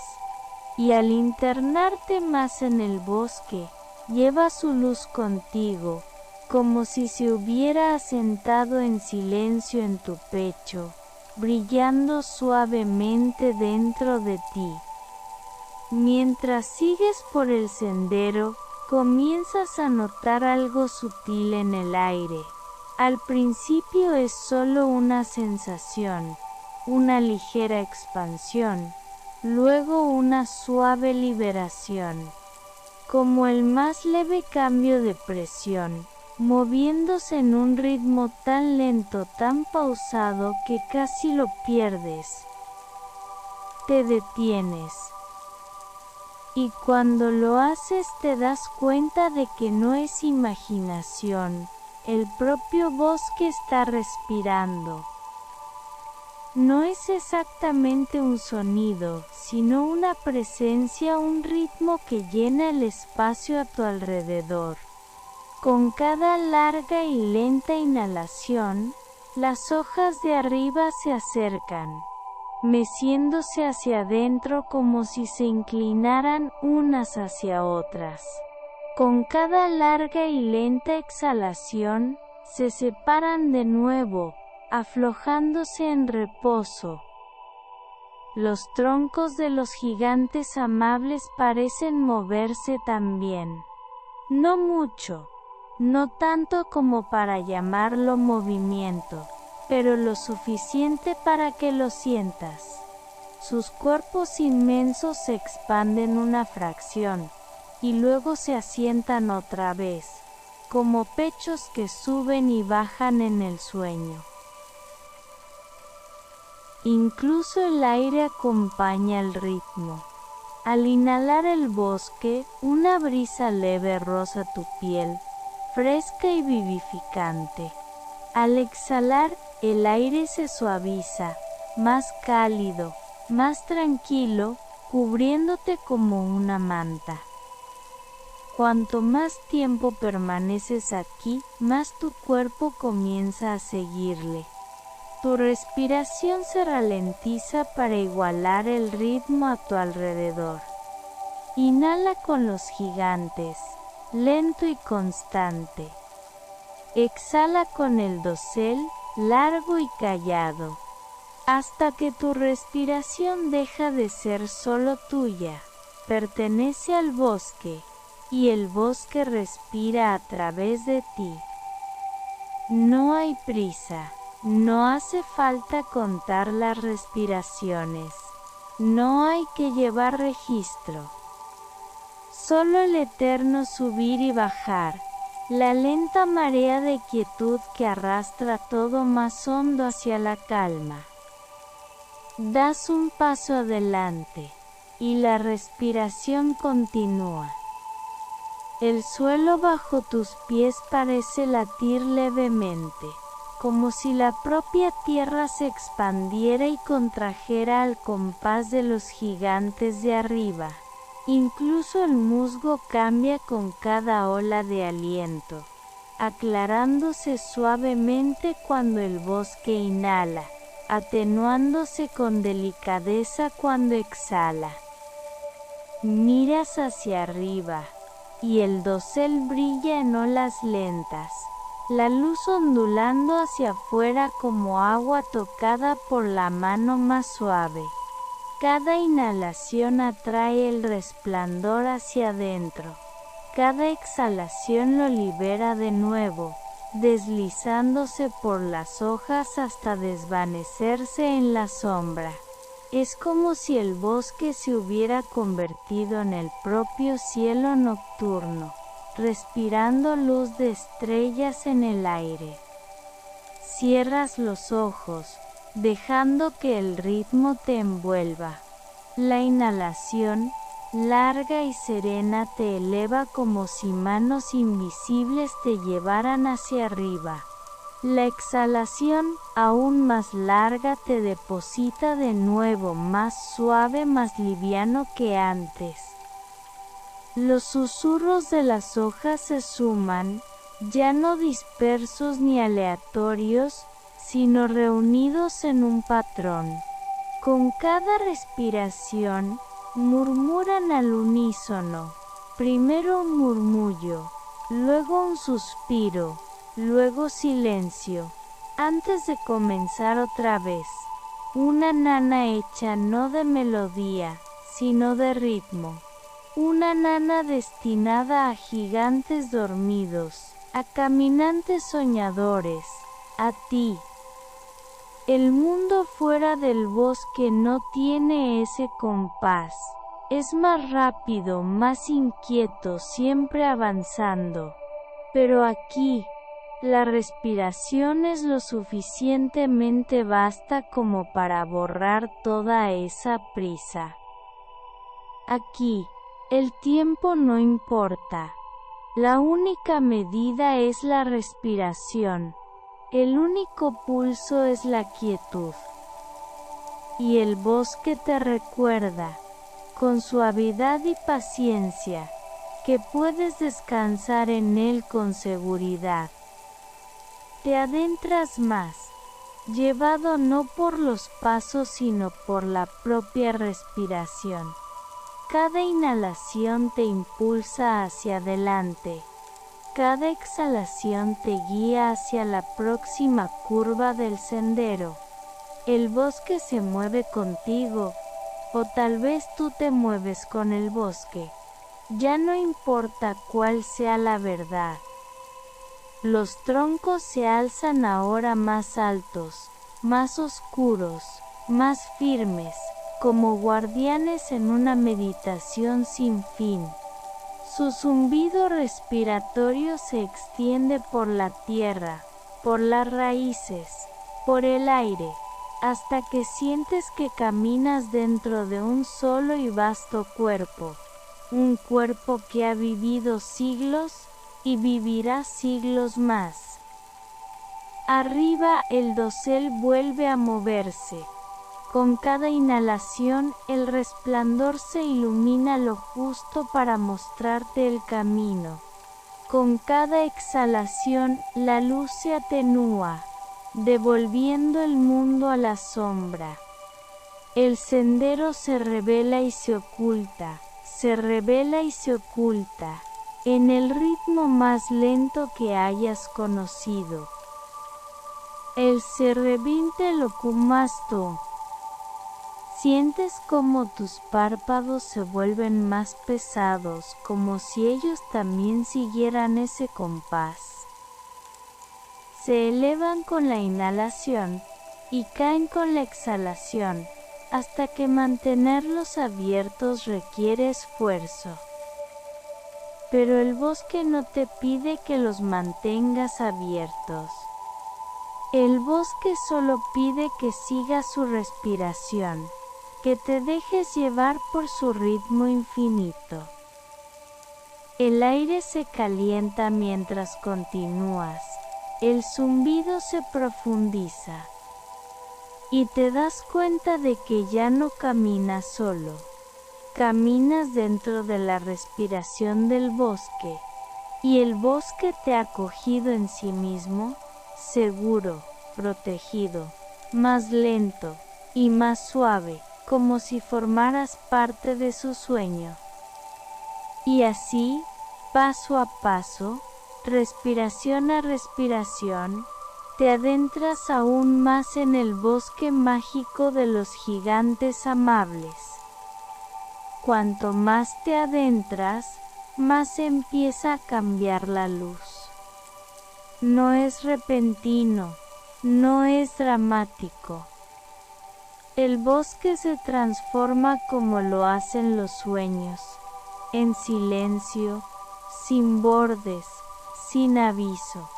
Y al internarte más en el bosque, lleva su luz contigo, como si se hubiera asentado en silencio en tu pecho, brillando suavemente dentro de ti. Mientras sigues por el sendero, comienzas a notar algo sutil en el aire. Al principio es solo una sensación, una ligera expansión, luego una suave liberación, como el más leve cambio de presión, moviéndose en un ritmo tan lento, tan pausado que casi lo pierdes. Te detienes. Y cuando lo haces te das cuenta de que no es imaginación, el propio bosque está respirando. No es exactamente un sonido, sino una presencia, un ritmo que llena el espacio a tu alrededor. Con cada larga y lenta inhalación, las hojas de arriba se acercan, meciéndose hacia adentro como si se inclinaran unas hacia otras. Con cada larga y lenta exhalación, se separan de nuevo, aflojándose en reposo. Los troncos de los gigantes amables parecen moverse también. No mucho, no tanto como para llamarlo movimiento, pero lo suficiente para que lo sientas. Sus cuerpos inmensos se expanden una fracción, y luego se asientan otra vez, como pechos que suben y bajan en el sueño. Incluso el aire acompaña el ritmo. Al inhalar el bosque, una brisa leve roza tu piel, fresca y vivificante. Al exhalar, el aire se suaviza, más cálido, más tranquilo, cubriéndote como una manta. Cuanto más tiempo permaneces aquí, más tu cuerpo comienza a seguirle. Tu respiración se ralentiza para igualar el ritmo a tu alrededor. Inhala con los gigantes, lento y constante. Exhala con el dosel, largo y callado, hasta que tu respiración deja de ser solo tuya, pertenece al bosque, y el bosque respira a través de ti. No hay prisa. No hace falta contar las respiraciones. No hay que llevar registro. Solo el eterno subir y bajar, la lenta marea de quietud que arrastra todo más hondo hacia la calma. Das un paso adelante, y la respiración continúa. El suelo bajo tus pies parece latir levemente, como si la propia tierra se expandiera y contrajera al compás de los gigantes de arriba. Incluso el musgo cambia con cada ola de aliento, aclarándose suavemente cuando el bosque inhala, atenuándose con delicadeza cuando exhala. Miras hacia arriba, y el dosel brilla en olas lentas, la luz ondulando hacia afuera como agua tocada por la mano más suave. Cada inhalación atrae el resplandor hacia adentro. Cada exhalación lo libera de nuevo, deslizándose por las hojas hasta desvanecerse en la sombra. Es como si el bosque se hubiera convertido en el propio cielo nocturno, respirando luz de estrellas en el aire. Cierras los ojos, dejando que el ritmo te envuelva. La inhalación, larga y serena, te eleva como si manos invisibles te llevaran hacia arriba. La exhalación, aún más larga, te deposita de nuevo, más suave, más liviano que antes. Los susurros de las hojas se suman, ya no dispersos ni aleatorios, sino reunidos en un patrón. Con cada respiración, murmuran al unísono, primero un murmullo, luego un suspiro, luego silencio, antes de comenzar otra vez. Una nana hecha no de melodía, sino de ritmo. Una nana destinada a gigantes dormidos, a caminantes soñadores, a ti. El mundo fuera del bosque no tiene ese compás. Es más rápido, más inquieto, siempre avanzando. Pero aquí, la respiración es lo suficientemente vasta como para borrar toda esa prisa. Aquí, el tiempo no importa. La única medida es la respiración. El único pulso es la quietud. Y el bosque te recuerda, con suavidad y paciencia, que puedes descansar en él con seguridad. Te adentras más, llevado no por los pasos sino por la propia respiración. Cada inhalación te impulsa hacia adelante. Cada exhalación te guía hacia la próxima curva del sendero. El bosque se mueve contigo, o tal vez tú te mueves con el bosque. Ya no importa cuál sea la verdad. Los troncos se alzan ahora más altos, más oscuros, más firmes, como guardianes en una meditación sin fin. Su zumbido respiratorio se extiende por la tierra, por las raíces, por el aire, hasta que sientes que caminas dentro de un solo y vasto cuerpo, un cuerpo que ha vivido siglos y vivirá siglos más. Arriba el dosel vuelve a moverse. Con cada inhalación el resplandor se ilumina lo justo para mostrarte el camino. Con cada exhalación la luz se atenúa, devolviendo el mundo a la sombra. El sendero se revela y se oculta, se revela y se oculta, en el ritmo más lento que hayas conocido. El se revinte lo kumasto. Sientes como tus párpados se vuelven más pesados, como si ellos también siguieran ese compás. Se elevan con la inhalación y caen con la exhalación, hasta que mantenerlos abiertos requiere esfuerzo. Pero el bosque no te pide que los mantengas abiertos. El bosque solo pide que sigas su respiración, que te dejes llevar por su ritmo infinito. El aire se calienta mientras continúas, el zumbido se profundiza, y te das cuenta de que ya no caminas solo, caminas dentro de la respiración del bosque, y el bosque te ha acogido en sí mismo, seguro, protegido, más lento y más suave, como si formaras parte de su sueño. Y así, paso a paso, respiración a respiración, te adentras aún más en el bosque mágico de los gigantes amables. Cuanto más te adentras, más empieza a cambiar la luz. No es repentino, no es dramático. El bosque se transforma como lo hacen los sueños, en silencio, sin bordes, sin aviso.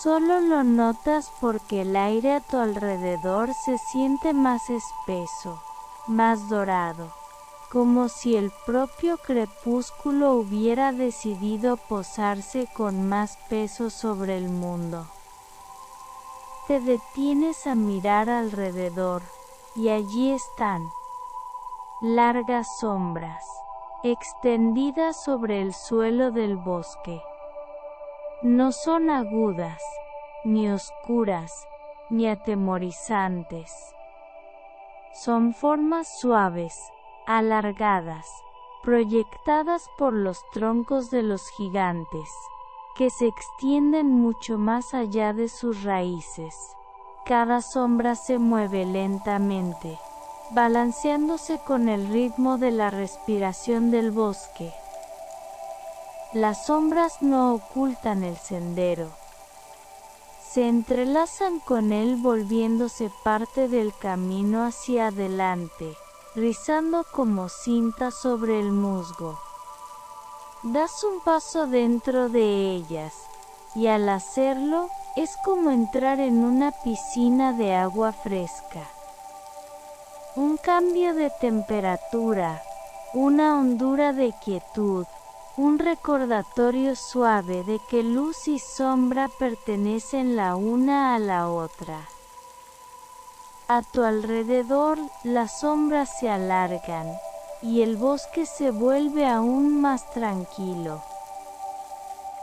Solo lo notas porque el aire a tu alrededor se siente más espeso, más dorado, como si el propio crepúsculo hubiera decidido posarse con más peso sobre el mundo. Te detienes a mirar alrededor, y allí están, largas sombras, extendidas sobre el suelo del bosque. No son agudas, ni oscuras, ni atemorizantes. Son formas suaves, alargadas, proyectadas por los troncos de los gigantes, que se extienden mucho más allá de sus raíces. Cada sombra se mueve lentamente, balanceándose con el ritmo de la respiración del bosque. Las sombras no ocultan el sendero. Se entrelazan con él volviéndose parte del camino hacia adelante, rizando como cinta sobre el musgo. Das un paso dentro de ellas, y al hacerlo, es como entrar en una piscina de agua fresca. Un cambio de temperatura, una hondura de quietud, un recordatorio suave de que luz y sombra pertenecen la una a la otra. A tu alrededor, las sombras se alargan, y el bosque se vuelve aún más tranquilo.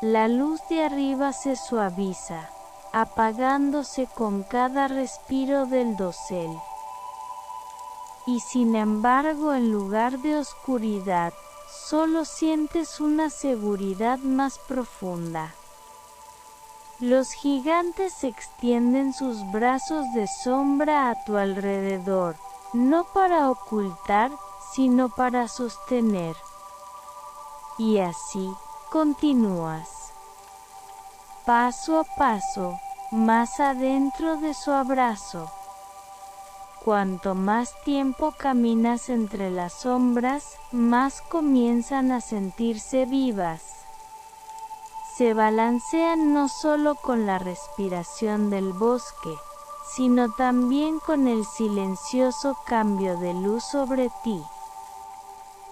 La luz de arriba se suaviza, apagándose con cada respiro del dosel. Y sin embargo, en lugar de oscuridad, solo sientes una seguridad más profunda. Los gigantes extienden sus brazos de sombra a tu alrededor, no para ocultar, sino para sostener. y así continúas, paso a paso, más adentro de su abrazo. Cuanto más tiempo caminas entre las sombras, más comienzan a sentirse vivas. Se balancean no solo con la respiración del bosque, sino también con el silencioso cambio de luz sobre ti.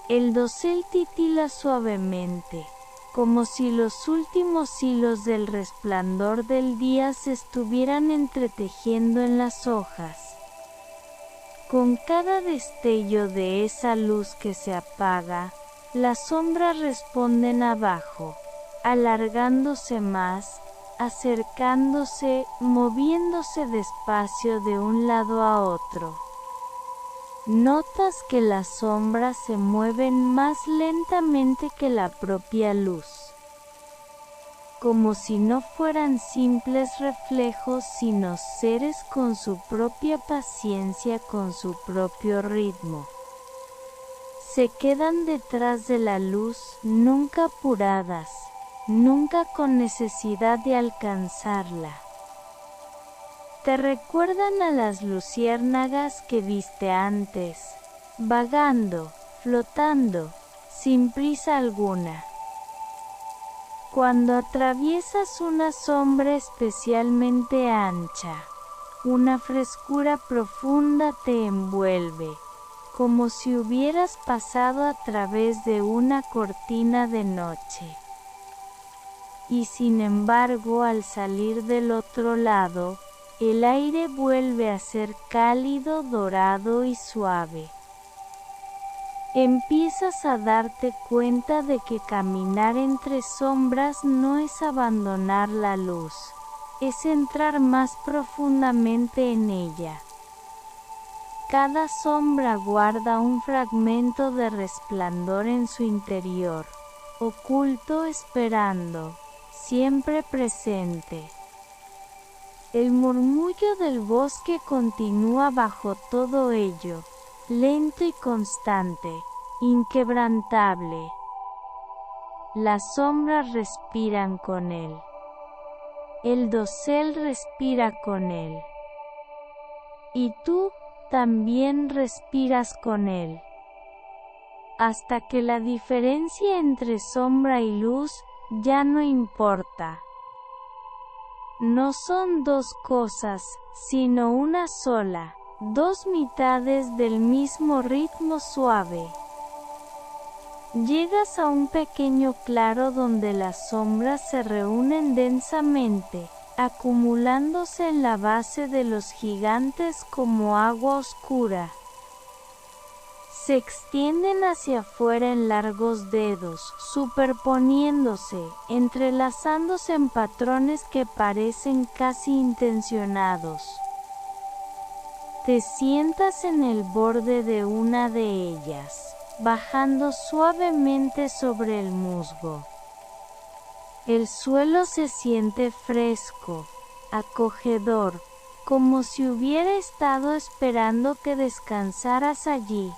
El dosel titila suavemente, como si los últimos hilos del resplandor del día se estuvieran entretejiendo en las hojas. Con cada destello de esa luz que se apaga, las sombras responden abajo, alargándose más, acercándose, moviéndose despacio de un lado a otro. Notas que las sombras se mueven más lentamente que la propia luz, como si no fueran simples reflejos sino seres con su propia paciencia, con su propio ritmo. Se quedan detrás de la luz, nunca apuradas, nunca con necesidad de alcanzarla. Te recuerdan a las luciérnagas que viste antes, vagando, flotando, sin prisa alguna. Cuando atraviesas una sombra especialmente ancha, una frescura profunda te envuelve, como si hubieras pasado a través de una cortina de noche. Y sin embargo, al salir del otro lado, el aire vuelve a ser cálido, dorado y suave. Empiezas a darte cuenta de que caminar entre sombras no es abandonar la luz, es entrar más profundamente en ella. Cada sombra guarda un fragmento de resplandor en su interior, oculto, esperando, siempre presente. El murmullo del bosque continúa bajo todo ello, lento y constante, inquebrantable. Las sombras respiran con él. El dosel respira con él. Y tú también respiras con él. Hasta que la diferencia entre sombra y luz ya no importa. No son dos cosas, sino una sola, dos mitades del mismo ritmo suave. Llegas a un pequeño claro donde las sombras se reúnen densamente, acumulándose en la base de los gigantes como agua oscura. Se extienden hacia afuera en largos dedos, superponiéndose, entrelazándose en patrones que parecen casi intencionados. Te sientas en el borde de una de ellas, bajando suavemente sobre el musgo. El suelo se siente fresco, acogedor, como si hubiera estado esperando que descansaras allí.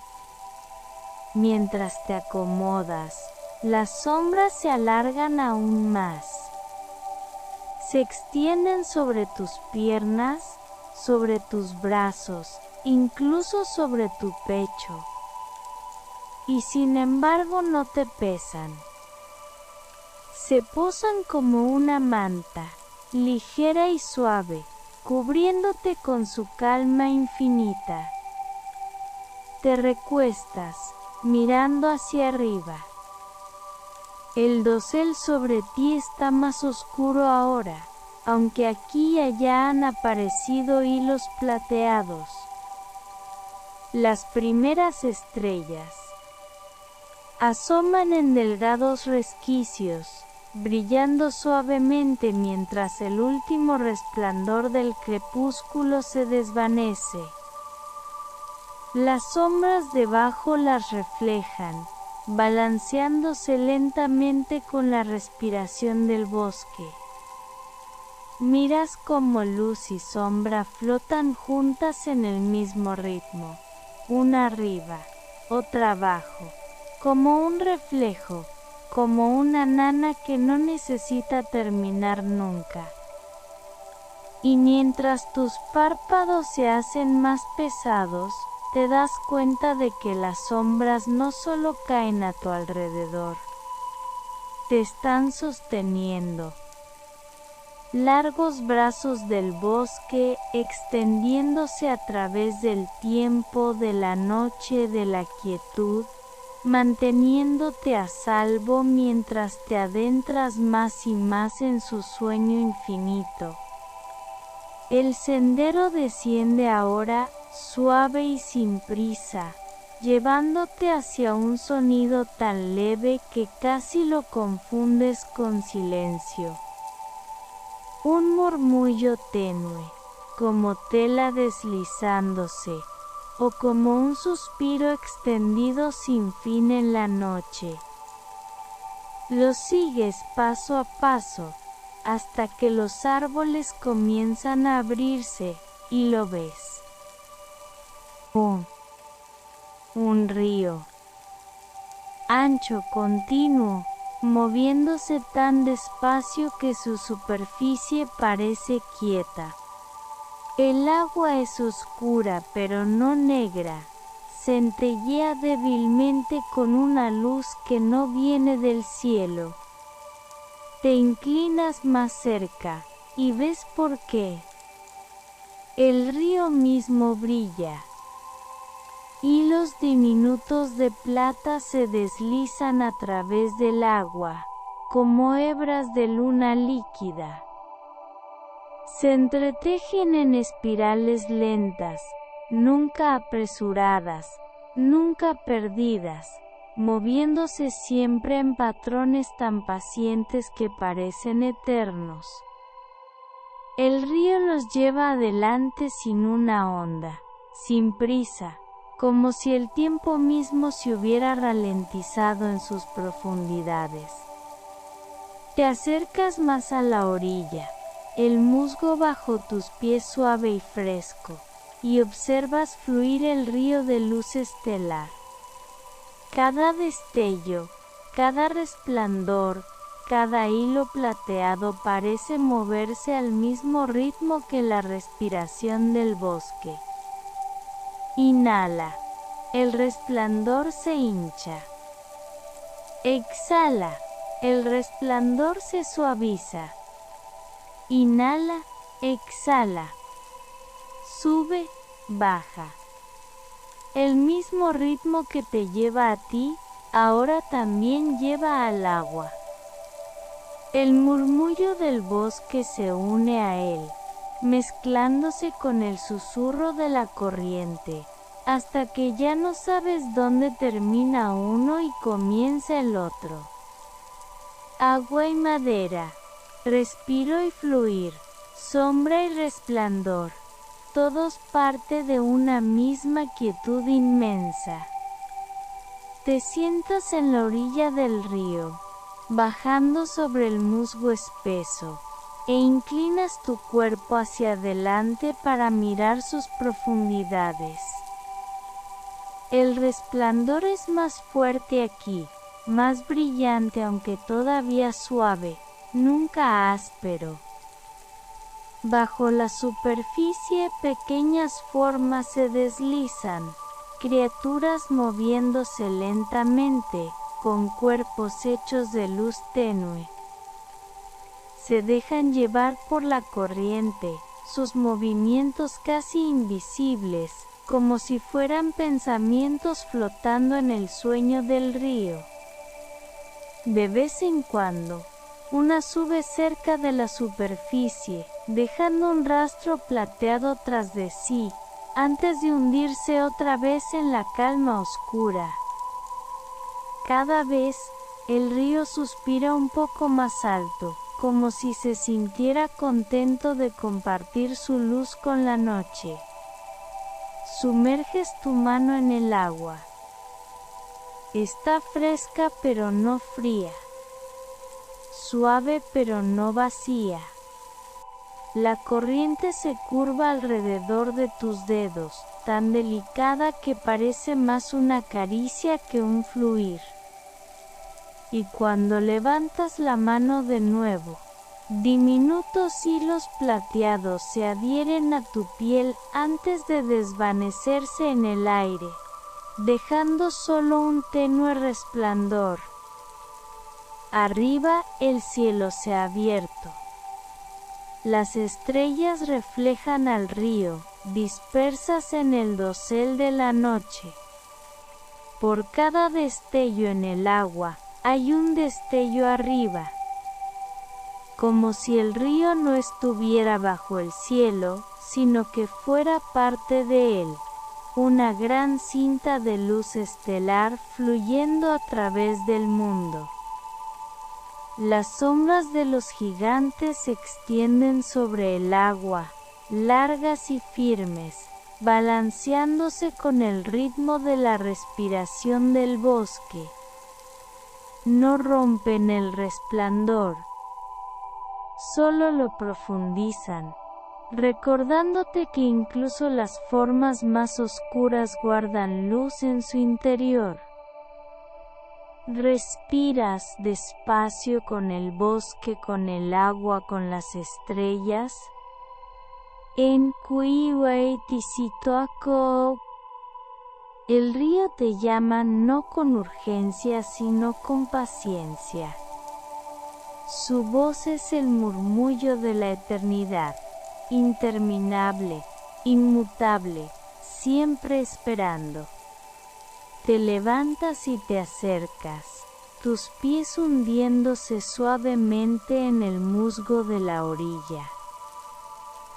Mientras te acomodas, las sombras se alargan aún más. Se extienden sobre tus piernas, sobre tus brazos, incluso sobre tu pecho. Y sin embargo no te pesan. Se posan como una manta, ligera y suave, cubriéndote con su calma infinita. Te recuestas, mirando hacia arriba. El dosel sobre ti está más oscuro ahora, aunque aquí y allá han aparecido hilos plateados. Las primeras estrellas asoman en delgados resquicios, brillando suavemente mientras el último resplandor del crepúsculo se desvanece. Las sombras debajo las reflejan, balanceándose lentamente con la respiración del bosque. Miras cómo luz y sombra flotan juntas en el mismo ritmo, una arriba, otra abajo, como un reflejo, como una nana que no necesita terminar nunca. Y mientras tus párpados se hacen más pesados, te das cuenta de que las sombras no solo caen a tu alrededor, te están sosteniendo. Largos brazos del bosque, extendiéndose a través del tiempo, de la noche, de la quietud, manteniéndote a salvo mientras te adentras más y más en su sueño infinito. El sendero desciende ahora, suave y sin prisa, llevándote hacia un sonido tan leve que casi lo confundes con silencio. Un murmullo tenue, como tela deslizándose, o como un suspiro extendido sin fin en la noche. Lo sigues paso a paso, hasta que los árboles comienzan a abrirse, y lo ves. Un río. Ancho, continuo, moviéndose tan despacio que su superficie parece quieta. El agua es oscura pero no negra, centellea débilmente con una luz que no viene del cielo. Te inclinas más cerca, y ves por qué. El río mismo brilla. Hilos diminutos de plata se deslizan a través del agua, como hebras de luna líquida. Se entretejen en espirales lentas, nunca apresuradas, nunca perdidas, moviéndose siempre en patrones tan pacientes que parecen eternos. El río los lleva adelante sin una onda, sin prisa, como si el tiempo mismo se hubiera ralentizado en sus profundidades. Te acercas más a la orilla, el musgo bajo tus pies suave y fresco, y observas fluir el río de luz estelar. Cada destello, cada resplandor, cada hilo plateado parece moverse al mismo ritmo que la respiración del bosque. Inhala. El resplandor se hincha. Exhala. El resplandor se suaviza. Inhala, exhala. Sube, baja. El mismo ritmo que te lleva a ti, ahora también lleva al agua. El murmullo del bosque se une a él, mezclándose con el susurro de la corriente, hasta que ya no sabes dónde termina uno y comienza el otro. Agua y madera, respiro y fluir, sombra y resplandor, todos parte de una misma quietud inmensa. Te sientas en la orilla del río, bajando sobre el musgo espeso, e inclinas tu cuerpo hacia adelante para mirar sus profundidades. El resplandor es más fuerte aquí, más brillante aunque todavía suave, nunca áspero. Bajo la superficie pequeñas formas se deslizan, criaturas moviéndose lentamente, con cuerpos hechos de luz tenue. Se dejan llevar por la corriente, sus movimientos casi invisibles, como si fueran pensamientos flotando en el sueño del río. De vez en cuando, una sube cerca de la superficie, dejando un rastro plateado tras de sí, antes de hundirse otra vez en la calma oscura. Cada vez, el río suspira un poco más alto, como si se sintiera contento de compartir su luz con la noche. Sumerges tu mano en el agua. Está fresca pero no fría. Suave pero no vacía. La corriente se curva alrededor de tus dedos, tan delicada que parece más una caricia que un fluir. y cuando levantas la mano de nuevo, diminutos hilos plateados se adhieren a tu piel antes de desvanecerse en el aire, dejando solo un tenue resplandor. Arriba, el cielo se ha abierto. Las estrellas reflejan al río, dispersas en el dosel de la noche. Por cada destello en el agua, hay un destello arriba. Como si el río no estuviera bajo el cielo, sino que fuera parte de él, una gran cinta de luz estelar fluyendo a través del mundo. Las sombras de los gigantes se extienden sobre el agua, largas y firmes, balanceándose con el ritmo de la respiración del bosque. No rompen el resplandor, solo lo profundizan, recordándote que incluso las formas más oscuras guardan luz en su interior. Respiras despacio con el bosque, con el agua, con las estrellas. En Kuiweitisitoako. El río te llama no con urgencia sino con paciencia. Su voz es el murmullo de la eternidad, interminable, inmutable, siempre esperando. Te levantas y te acercas, tus pies hundiéndose suavemente en el musgo de la orilla.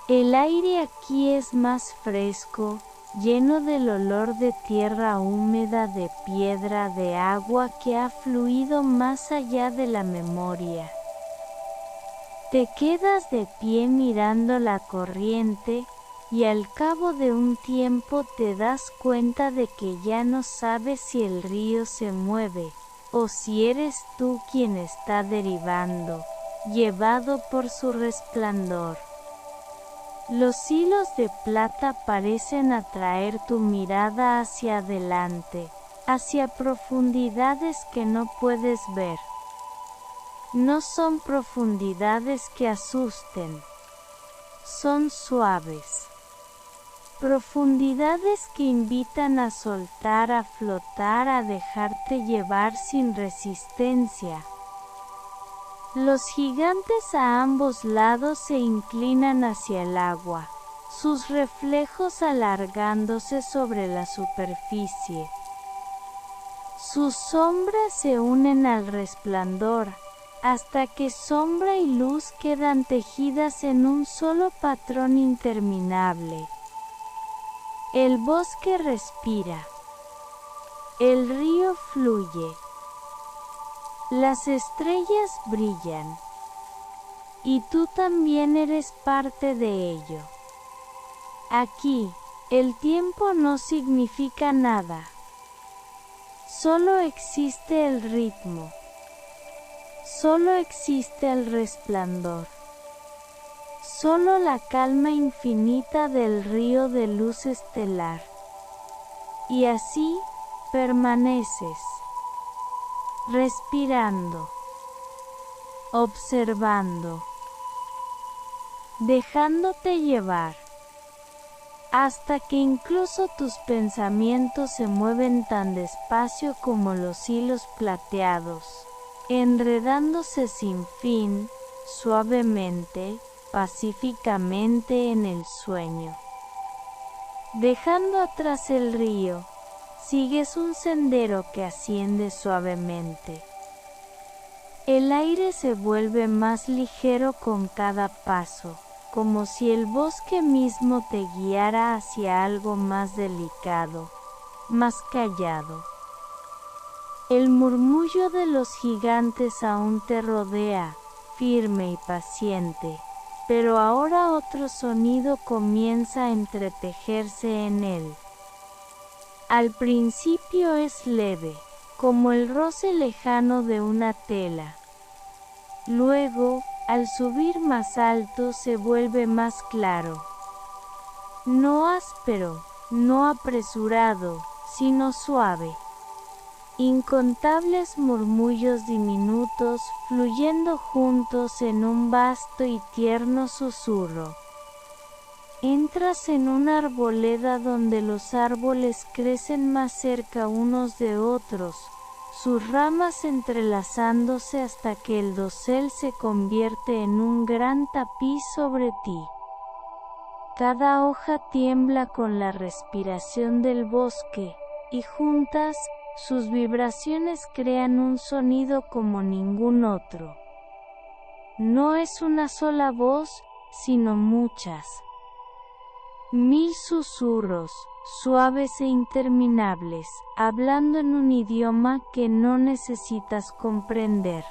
El aire aquí es más fresco, lleno del olor de tierra húmeda, de piedra, de agua que ha fluido más allá de la memoria. Te quedas de pie mirando la corriente, y al cabo de un tiempo te das cuenta de que ya no sabes si el río se mueve, o si eres tú quien está derivando, llevado por su resplandor. Los hilos de plata parecen atraer tu mirada hacia adelante, hacia profundidades que no puedes ver. No son profundidades que asusten, son suaves. Profundidades que invitan a soltar, a flotar, a dejarte llevar sin resistencia. Los gigantes a ambos lados se inclinan hacia el agua, sus reflejos alargándose sobre la superficie. Sus sombras se unen al resplandor, hasta que sombra y luz quedan tejidas en un solo patrón interminable. El bosque respira. El río fluye. Las estrellas brillan. Y tú también eres parte de ello. Aquí, el tiempo no significa nada. Solo existe el ritmo. Solo existe el resplandor. Solo la calma infinita del río de luz estelar. Y así permaneces, respirando, observando, dejándote llevar, hasta que incluso tus pensamientos se mueven tan despacio como los hilos plateados, enredándose sin fin, suavemente, pacíficamente en el sueño. Dejando atrás el río, sigues un sendero que asciende suavemente. El aire se vuelve más ligero con cada paso, como si el bosque mismo te guiara hacia algo más delicado, más callado. El murmullo de los gigantes aún te rodea, firme y paciente, pero ahora otro sonido comienza a entretejerse en él. Al principio es leve, como el roce lejano de una tela. Luego, al subir más alto se vuelve más claro. No áspero, no apresurado, sino suave. incontables murmullos diminutos fluyendo juntos en un vasto y tierno susurro. Entras en una arboleda donde los árboles crecen más cerca unos de otros, sus ramas entrelazándose hasta que el dosel se convierte en un gran tapiz sobre ti. Cada hoja tiembla con la respiración del bosque, y juntas, sus vibraciones crean un sonido como ningún otro. No es una sola voz, sino muchas. 1000 susurros, suaves e interminables, hablando en un idioma que no necesitas comprender.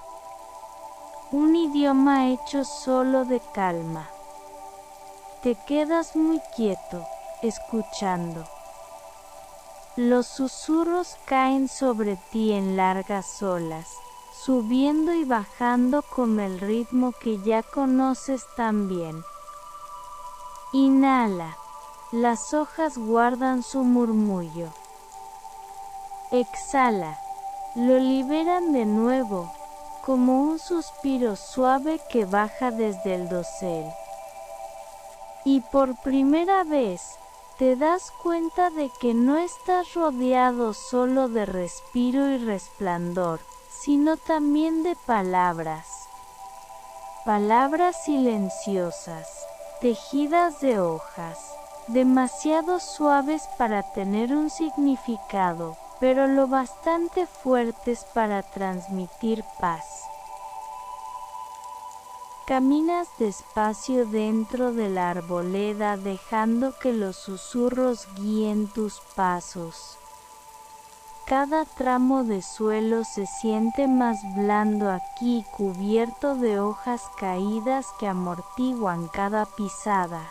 Un idioma hecho solo de calma. Te quedas muy quieto, escuchando. Los susurros caen sobre ti en largas olas, subiendo y bajando con el ritmo que ya conoces tan bien. Inhala. Las hojas guardan su murmullo. Exhala. Lo liberan de nuevo, como un suspiro suave que baja desde el dosel. Y por primera vez, te das cuenta de que no estás rodeado solo de respiro y resplandor, sino también de palabras. Palabras silenciosas, tejidas de hojas, demasiado suaves para tener un significado, pero lo bastante fuertes para transmitir paz. Caminas despacio dentro de la arboleda dejando que los susurros guíen tus pasos. Cada tramo de suelo se siente más blando aquí, cubierto de hojas caídas que amortiguan cada pisada.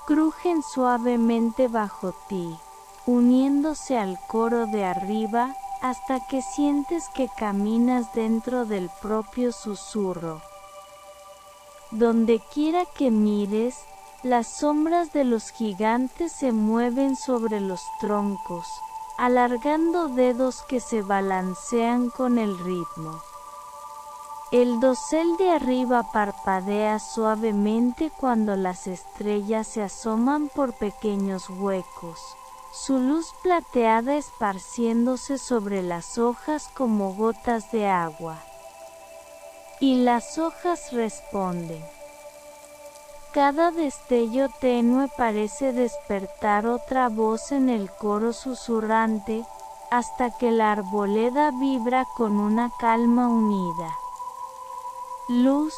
Crujen suavemente bajo ti, uniéndose al coro de arriba, hasta que sientes que caminas dentro del propio susurro. Donde quiera que mires, las sombras de los gigantes se mueven sobre los troncos, alargando dedos que se balancean con el ritmo. El dosel de arriba parpadea suavemente cuando las estrellas se asoman por pequeños huecos, su luz plateada esparciéndose sobre las hojas como gotas de agua. Y las hojas responden. Cada destello tenue parece despertar otra voz en el coro susurrante, hasta que la arboleda vibra con una calma unida. Luz,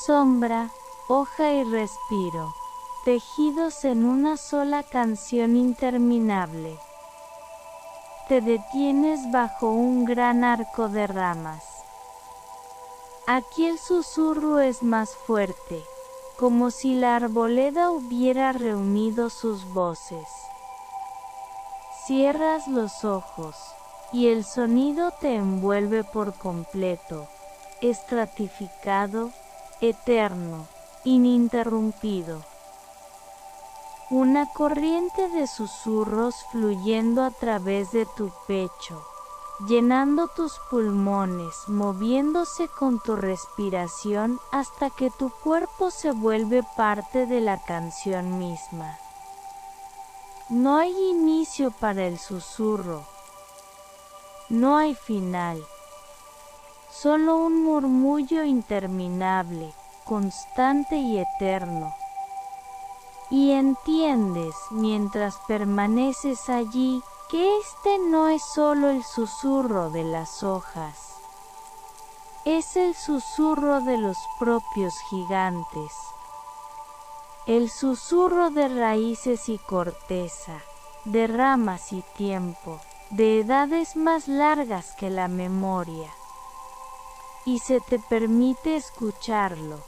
sombra, hoja y respiro, tejidos en una sola canción interminable. Te detienes bajo un gran arco de ramas. Aquí el susurro es más fuerte, como si la arboleda hubiera reunido sus voces. Cierras los ojos, y el sonido te envuelve por completo, estratificado, eterno, ininterrumpido. Una corriente de susurros fluyendo a través de tu pecho, llenando tus pulmones, moviéndose con tu respiración hasta que tu cuerpo se vuelve parte de la canción misma. No hay inicio para el susurro. No hay final. Solo un murmullo interminable, constante y eterno. Y entiendes, mientras permaneces allí, que este no es solo el susurro de las hojas. Es el susurro de los propios gigantes. El susurro de raíces y corteza, de ramas y tiempo, de edades más largas que la memoria. Y se te permite escucharlo.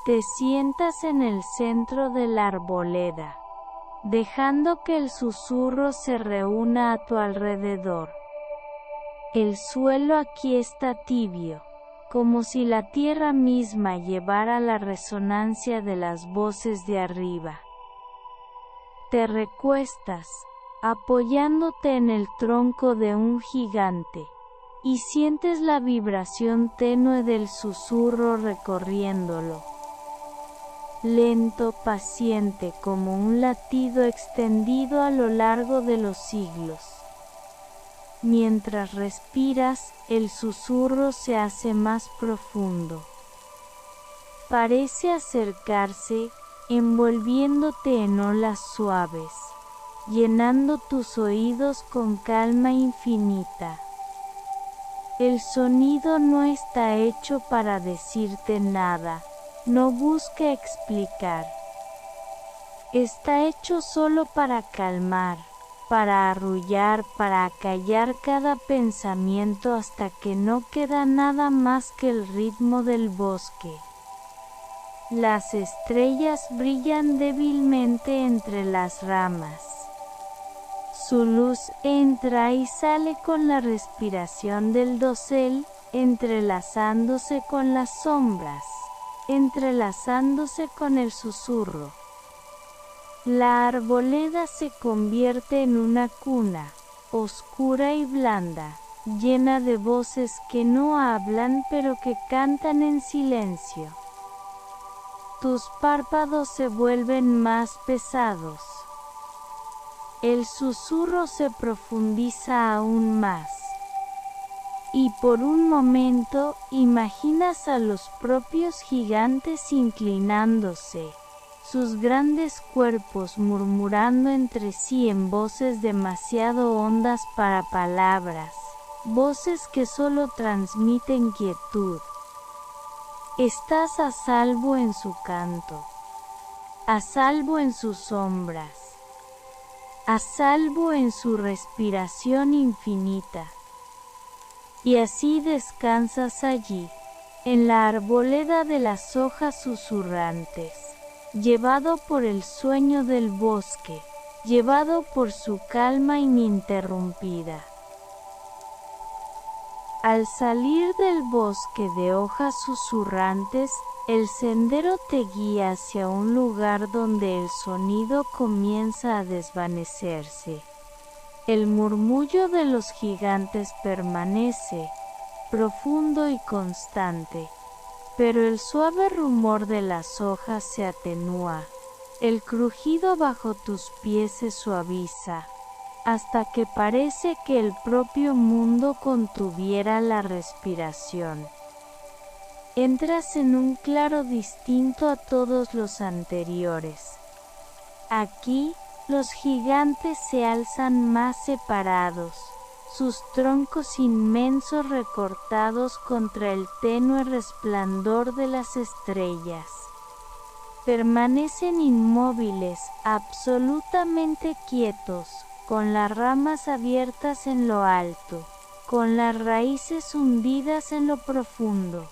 Te sientas en el centro de la arboleda, dejando que el susurro se reúna a tu alrededor. El suelo aquí está tibio, como si la tierra misma llevara la resonancia de las voces de arriba. Te recuestas, apoyándote en el tronco de un gigante, y sientes la vibración tenue del susurro recorriéndolo. Lento, paciente, como un latido extendido a lo largo de los siglos. Mientras respiras, el susurro se hace más profundo. Parece acercarse, envolviéndote en olas suaves, llenando tus oídos con calma infinita. El sonido no está hecho para decirte nada, no busca explicar. Está hecho solo para calmar, para arrullar, para acallar cada pensamiento hasta que no queda nada más que el ritmo del bosque. Las estrellas brillan débilmente entre las ramas. Su luz entra y sale con la respiración del dosel, entrelazándose con las sombras, entrelazándose con el susurro. La arboleda se convierte en una cuna, oscura y blanda, llena de voces que no hablan pero que cantan en silencio. Tus párpados se vuelven más pesados. El susurro se profundiza aún más. Y por un momento, imaginas a los propios gigantes inclinándose, sus grandes cuerpos murmurando entre sí en voces demasiado hondas para palabras, voces que solo transmiten quietud. Estás a salvo en su canto, a salvo en sus sombras, a salvo en su respiración infinita. Y así descansas allí, en la arboleda de las hojas susurrantes, llevado por el sueño del bosque, llevado por su calma ininterrumpida. Al salir del bosque de hojas susurrantes, el sendero te guía hacia un lugar donde el sonido comienza a desvanecerse. El murmullo de los gigantes permanece, profundo y constante, pero el suave rumor de las hojas se atenúa, el crujido bajo tus pies se suaviza, hasta que parece que el propio mundo contuviera la respiración. Entras en un claro distinto a todos los anteriores. Aquí, los gigantes se alzan más separados, sus troncos inmensos recortados contra el tenue resplandor de las estrellas. Permanecen inmóviles, absolutamente quietos, con las ramas abiertas en lo alto, con las raíces hundidas en lo profundo.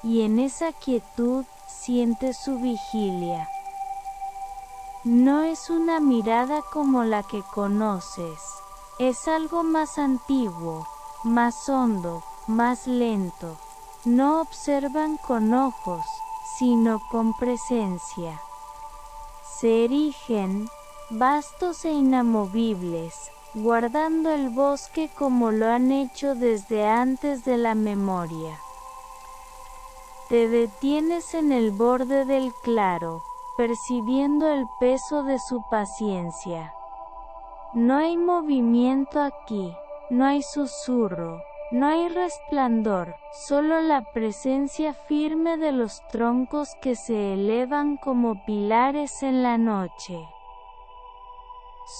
Y en esa quietud sientes su vigilia. No es una mirada como la que conoces, es algo más antiguo, más hondo, más lento. No observan con ojos, sino con presencia. Se erigen, vastos e inamovibles, guardando el bosque como lo han hecho desde antes de la memoria. Te detienes en el borde del claro, percibiendo el peso de su paciencia. No hay movimiento aquí, no hay susurro, no hay resplandor, solo la presencia firme de los troncos que se elevan como pilares en la noche.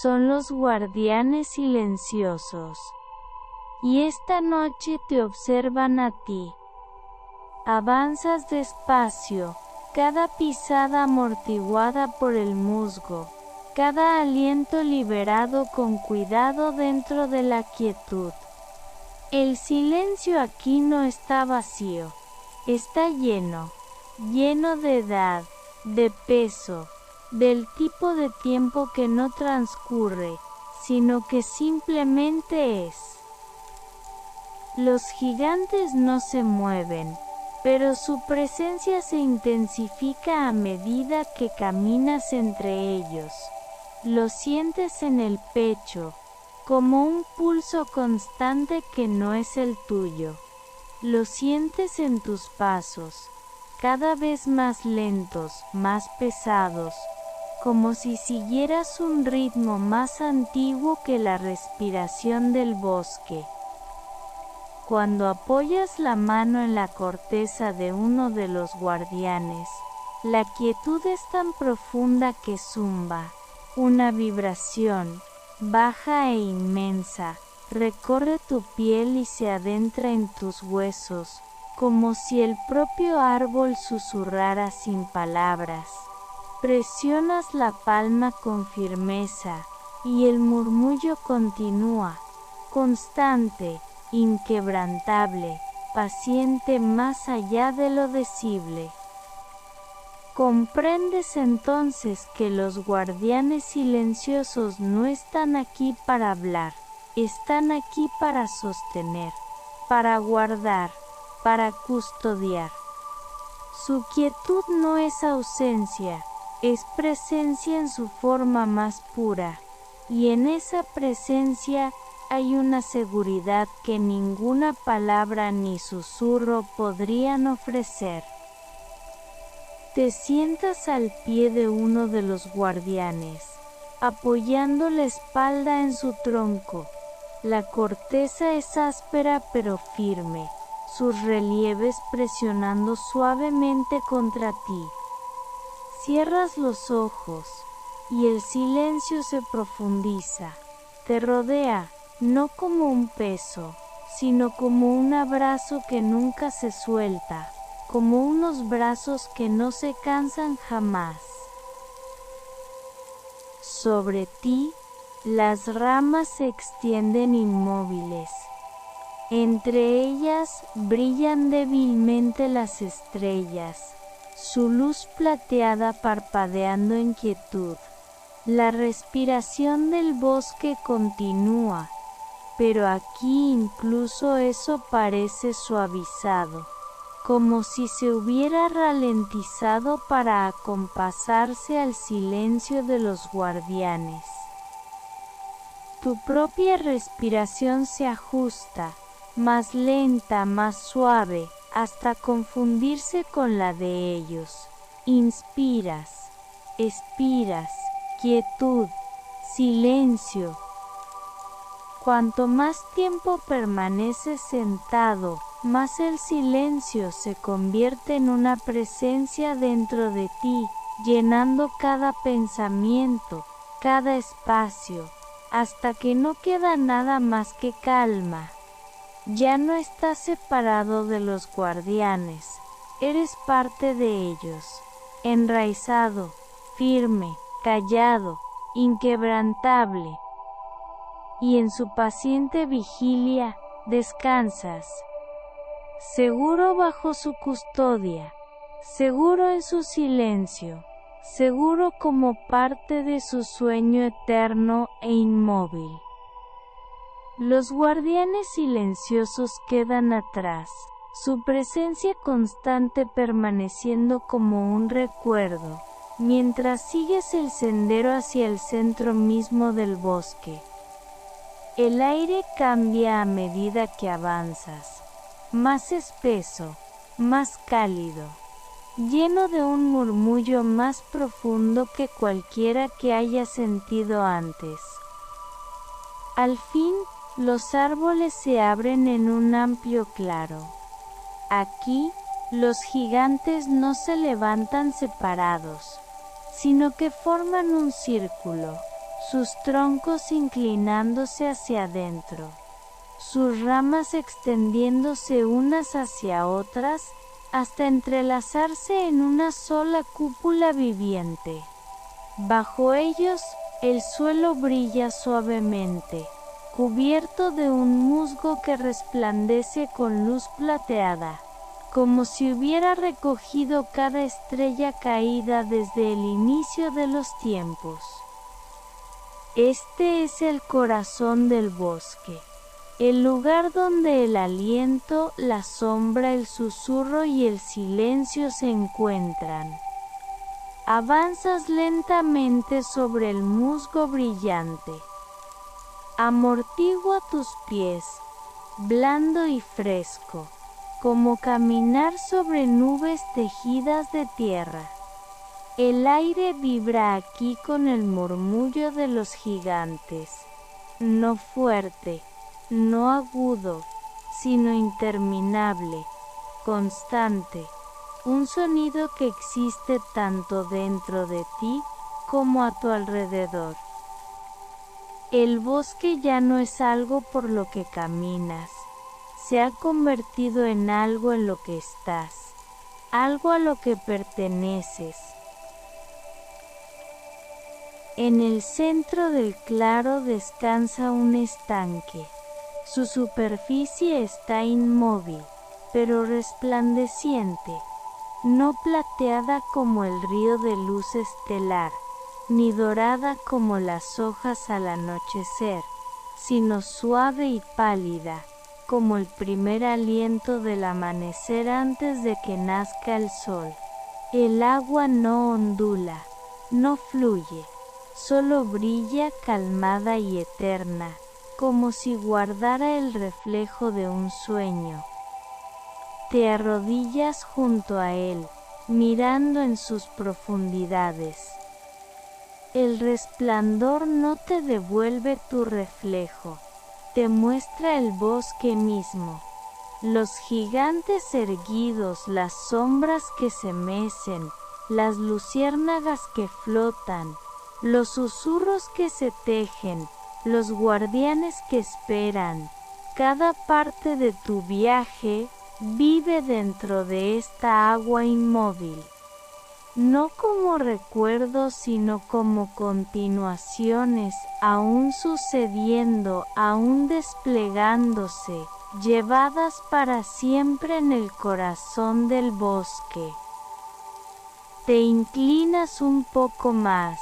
Son los guardianes silenciosos. Y esta noche te observan a ti. Avanzas despacio, cada pisada amortiguada por el musgo, cada aliento liberado con cuidado dentro de la quietud. El silencio aquí no está vacío, está lleno, lleno de edad, de peso, del tipo de tiempo que no transcurre, sino que simplemente es. Los gigantes no se mueven, pero su presencia se intensifica a medida que caminas entre ellos. Lo sientes en el pecho, como un pulso constante que no es el tuyo. Lo sientes en tus pasos, cada vez más lentos, más pesados, como si siguieras un ritmo más antiguo que la respiración del bosque. Cuando apoyas la mano en la corteza de uno de los guardianes, la quietud es tan profunda que zumba, una vibración, baja e inmensa, recorre tu piel y se adentra en tus huesos, como si el propio árbol susurrara sin palabras. Presionas la palma con firmeza, y el murmullo continúa, constante, inquebrantable, paciente más allá de lo decible. Comprendes entonces que los guardianes silenciosos no están aquí para hablar, están aquí para sostener, para guardar, para custodiar. Su quietud no es ausencia, es presencia en su forma más pura, y en esa presencia hay una seguridad que ninguna palabra ni susurro podrían ofrecer. Te sientas al pie de uno de los guardianes, apoyando la espalda en su tronco. La corteza es áspera pero firme, sus relieves presionando suavemente contra ti. Cierras los ojos, y el silencio se profundiza. Te rodea, no como un peso, sino como un abrazo que nunca se suelta, como unos brazos que no se cansan jamás. Sobre ti, las ramas se extienden inmóviles. Entre ellas brillan débilmente las estrellas, su luz plateada parpadeando en quietud. La respiración del bosque continúa, pero aquí incluso eso parece suavizado, como si se hubiera ralentizado para acompasarse al silencio de los guardianes. Tu propia respiración se ajusta, más lenta, más suave, hasta confundirse con la de ellos. Inspiras, expiras, quietud, silencio. Cuanto más tiempo permaneces sentado, más el silencio se convierte en una presencia dentro de ti, llenando cada pensamiento, cada espacio, hasta que no queda nada más que calma. Ya no estás separado de los guardianes, eres parte de ellos, enraizado, firme, callado, inquebrantable. Y en su paciente vigilia, descansas. Seguro bajo su custodia, seguro en su silencio, seguro como parte de su sueño eterno e inmóvil. Los guardianes silenciosos quedan atrás, su presencia constante permaneciendo como un recuerdo, mientras sigues el sendero hacia el centro mismo del bosque. El aire cambia a medida que avanzas, más espeso, más cálido, lleno de un murmullo más profundo que cualquiera que hayas sentido antes. Al fin, los árboles se abren en un amplio claro. Aquí, los gigantes no se levantan separados, sino que forman un círculo, sus troncos inclinándose hacia adentro, sus ramas extendiéndose unas hacia otras, hasta entrelazarse en una sola cúpula viviente. Bajo ellos, el suelo brilla suavemente, cubierto de un musgo que resplandece con luz plateada, como si hubiera recogido cada estrella caída desde el inicio de los tiempos. Este es el corazón del bosque, el lugar donde el aliento, la sombra, el susurro y el silencio se encuentran. Avanzas lentamente sobre el musgo brillante. Amortigua tus pies, blando y fresco, como caminar sobre nubes tejidas de tierra. El aire vibra aquí con el murmullo de los gigantes, no fuerte, no agudo, sino interminable, constante, un sonido que existe tanto dentro de ti como a tu alrededor. El bosque ya no es algo por lo que caminas, se ha convertido en algo en lo que estás, algo a lo que perteneces. En el centro del claro descansa un estanque. Su superficie está inmóvil, pero resplandeciente, no plateada como el río de luz estelar, ni dorada como las hojas al anochecer, sino suave y pálida, como el primer aliento del amanecer antes de que nazca el sol. El agua no ondula, no fluye, solo brilla calmada y eterna, como si guardara el reflejo de un sueño. Te arrodillas junto a él, mirando en sus profundidades. El resplandor no te devuelve tu reflejo, te muestra el bosque mismo. Los gigantes erguidos, las sombras que se mecen, las luciérnagas que flotan, los susurros que se tejen, los guardianes que esperan. Cada parte de tu viaje vive dentro de esta agua inmóvil, no como recuerdos sino como continuaciones, aún sucediendo, aún desplegándose, llevadas para siempre en el corazón del bosque. Te inclinas un poco más.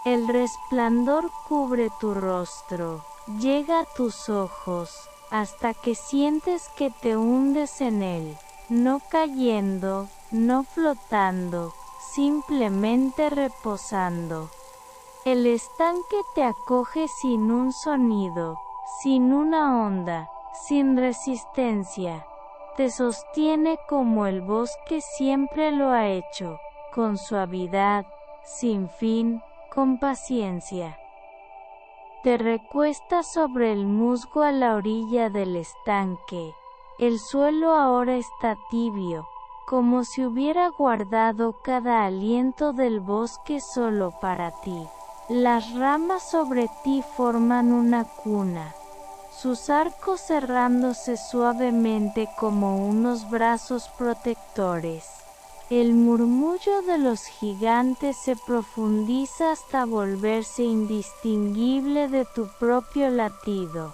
El resplandor cubre tu rostro, llega a tus ojos, hasta que sientes que te hundes en él, no cayendo, no flotando, simplemente reposando. El estanque te acoge sin un sonido, sin una onda, sin resistencia. Te sostiene como el bosque siempre lo ha hecho, con suavidad, sin fin, con paciencia. Te recuestas sobre el musgo a la orilla del estanque. El suelo ahora está tibio, como si hubiera guardado cada aliento del bosque solo para ti. Las ramas sobre ti forman una cuna, sus arcos cerrándose suavemente como unos brazos protectores. El murmullo de los gigantes se profundiza hasta volverse indistinguible de tu propio latido.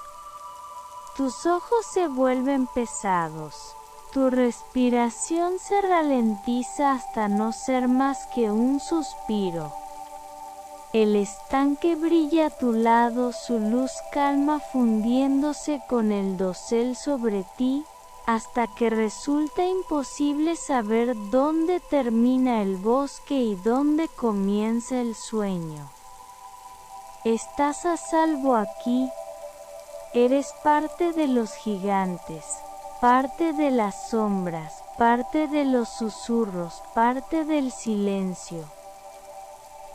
Tus ojos se vuelven pesados, tu respiración se ralentiza hasta no ser más que un suspiro. El estanque brilla a tu lado, su luz calma fundiéndose con el dosel sobre ti, hasta que resulta imposible saber dónde termina el bosque y dónde comienza el sueño. Estás a salvo aquí, eres parte de los gigantes, parte de las sombras, parte de los susurros, parte del silencio.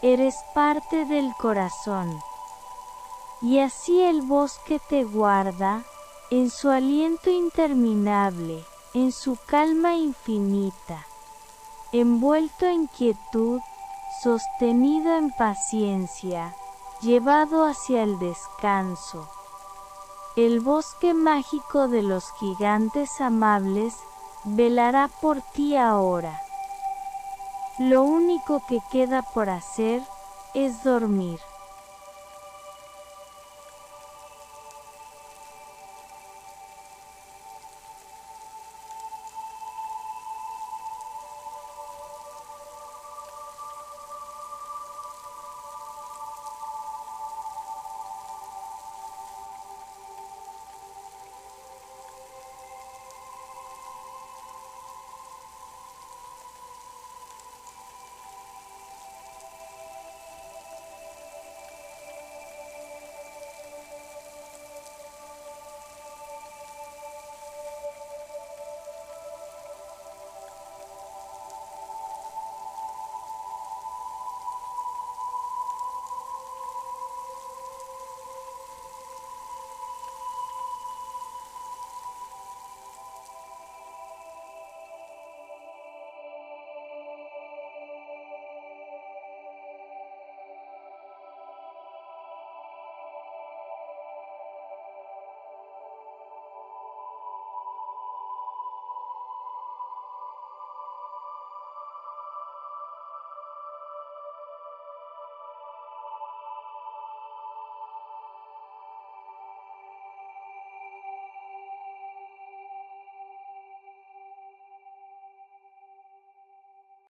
Eres parte del corazón. Y así el bosque te guarda, en su aliento interminable, en su calma infinita, envuelto en quietud, sostenido en paciencia, llevado hacia el descanso. El bosque mágico de los gigantes amables velará por ti ahora. Lo único que queda por hacer es dormir.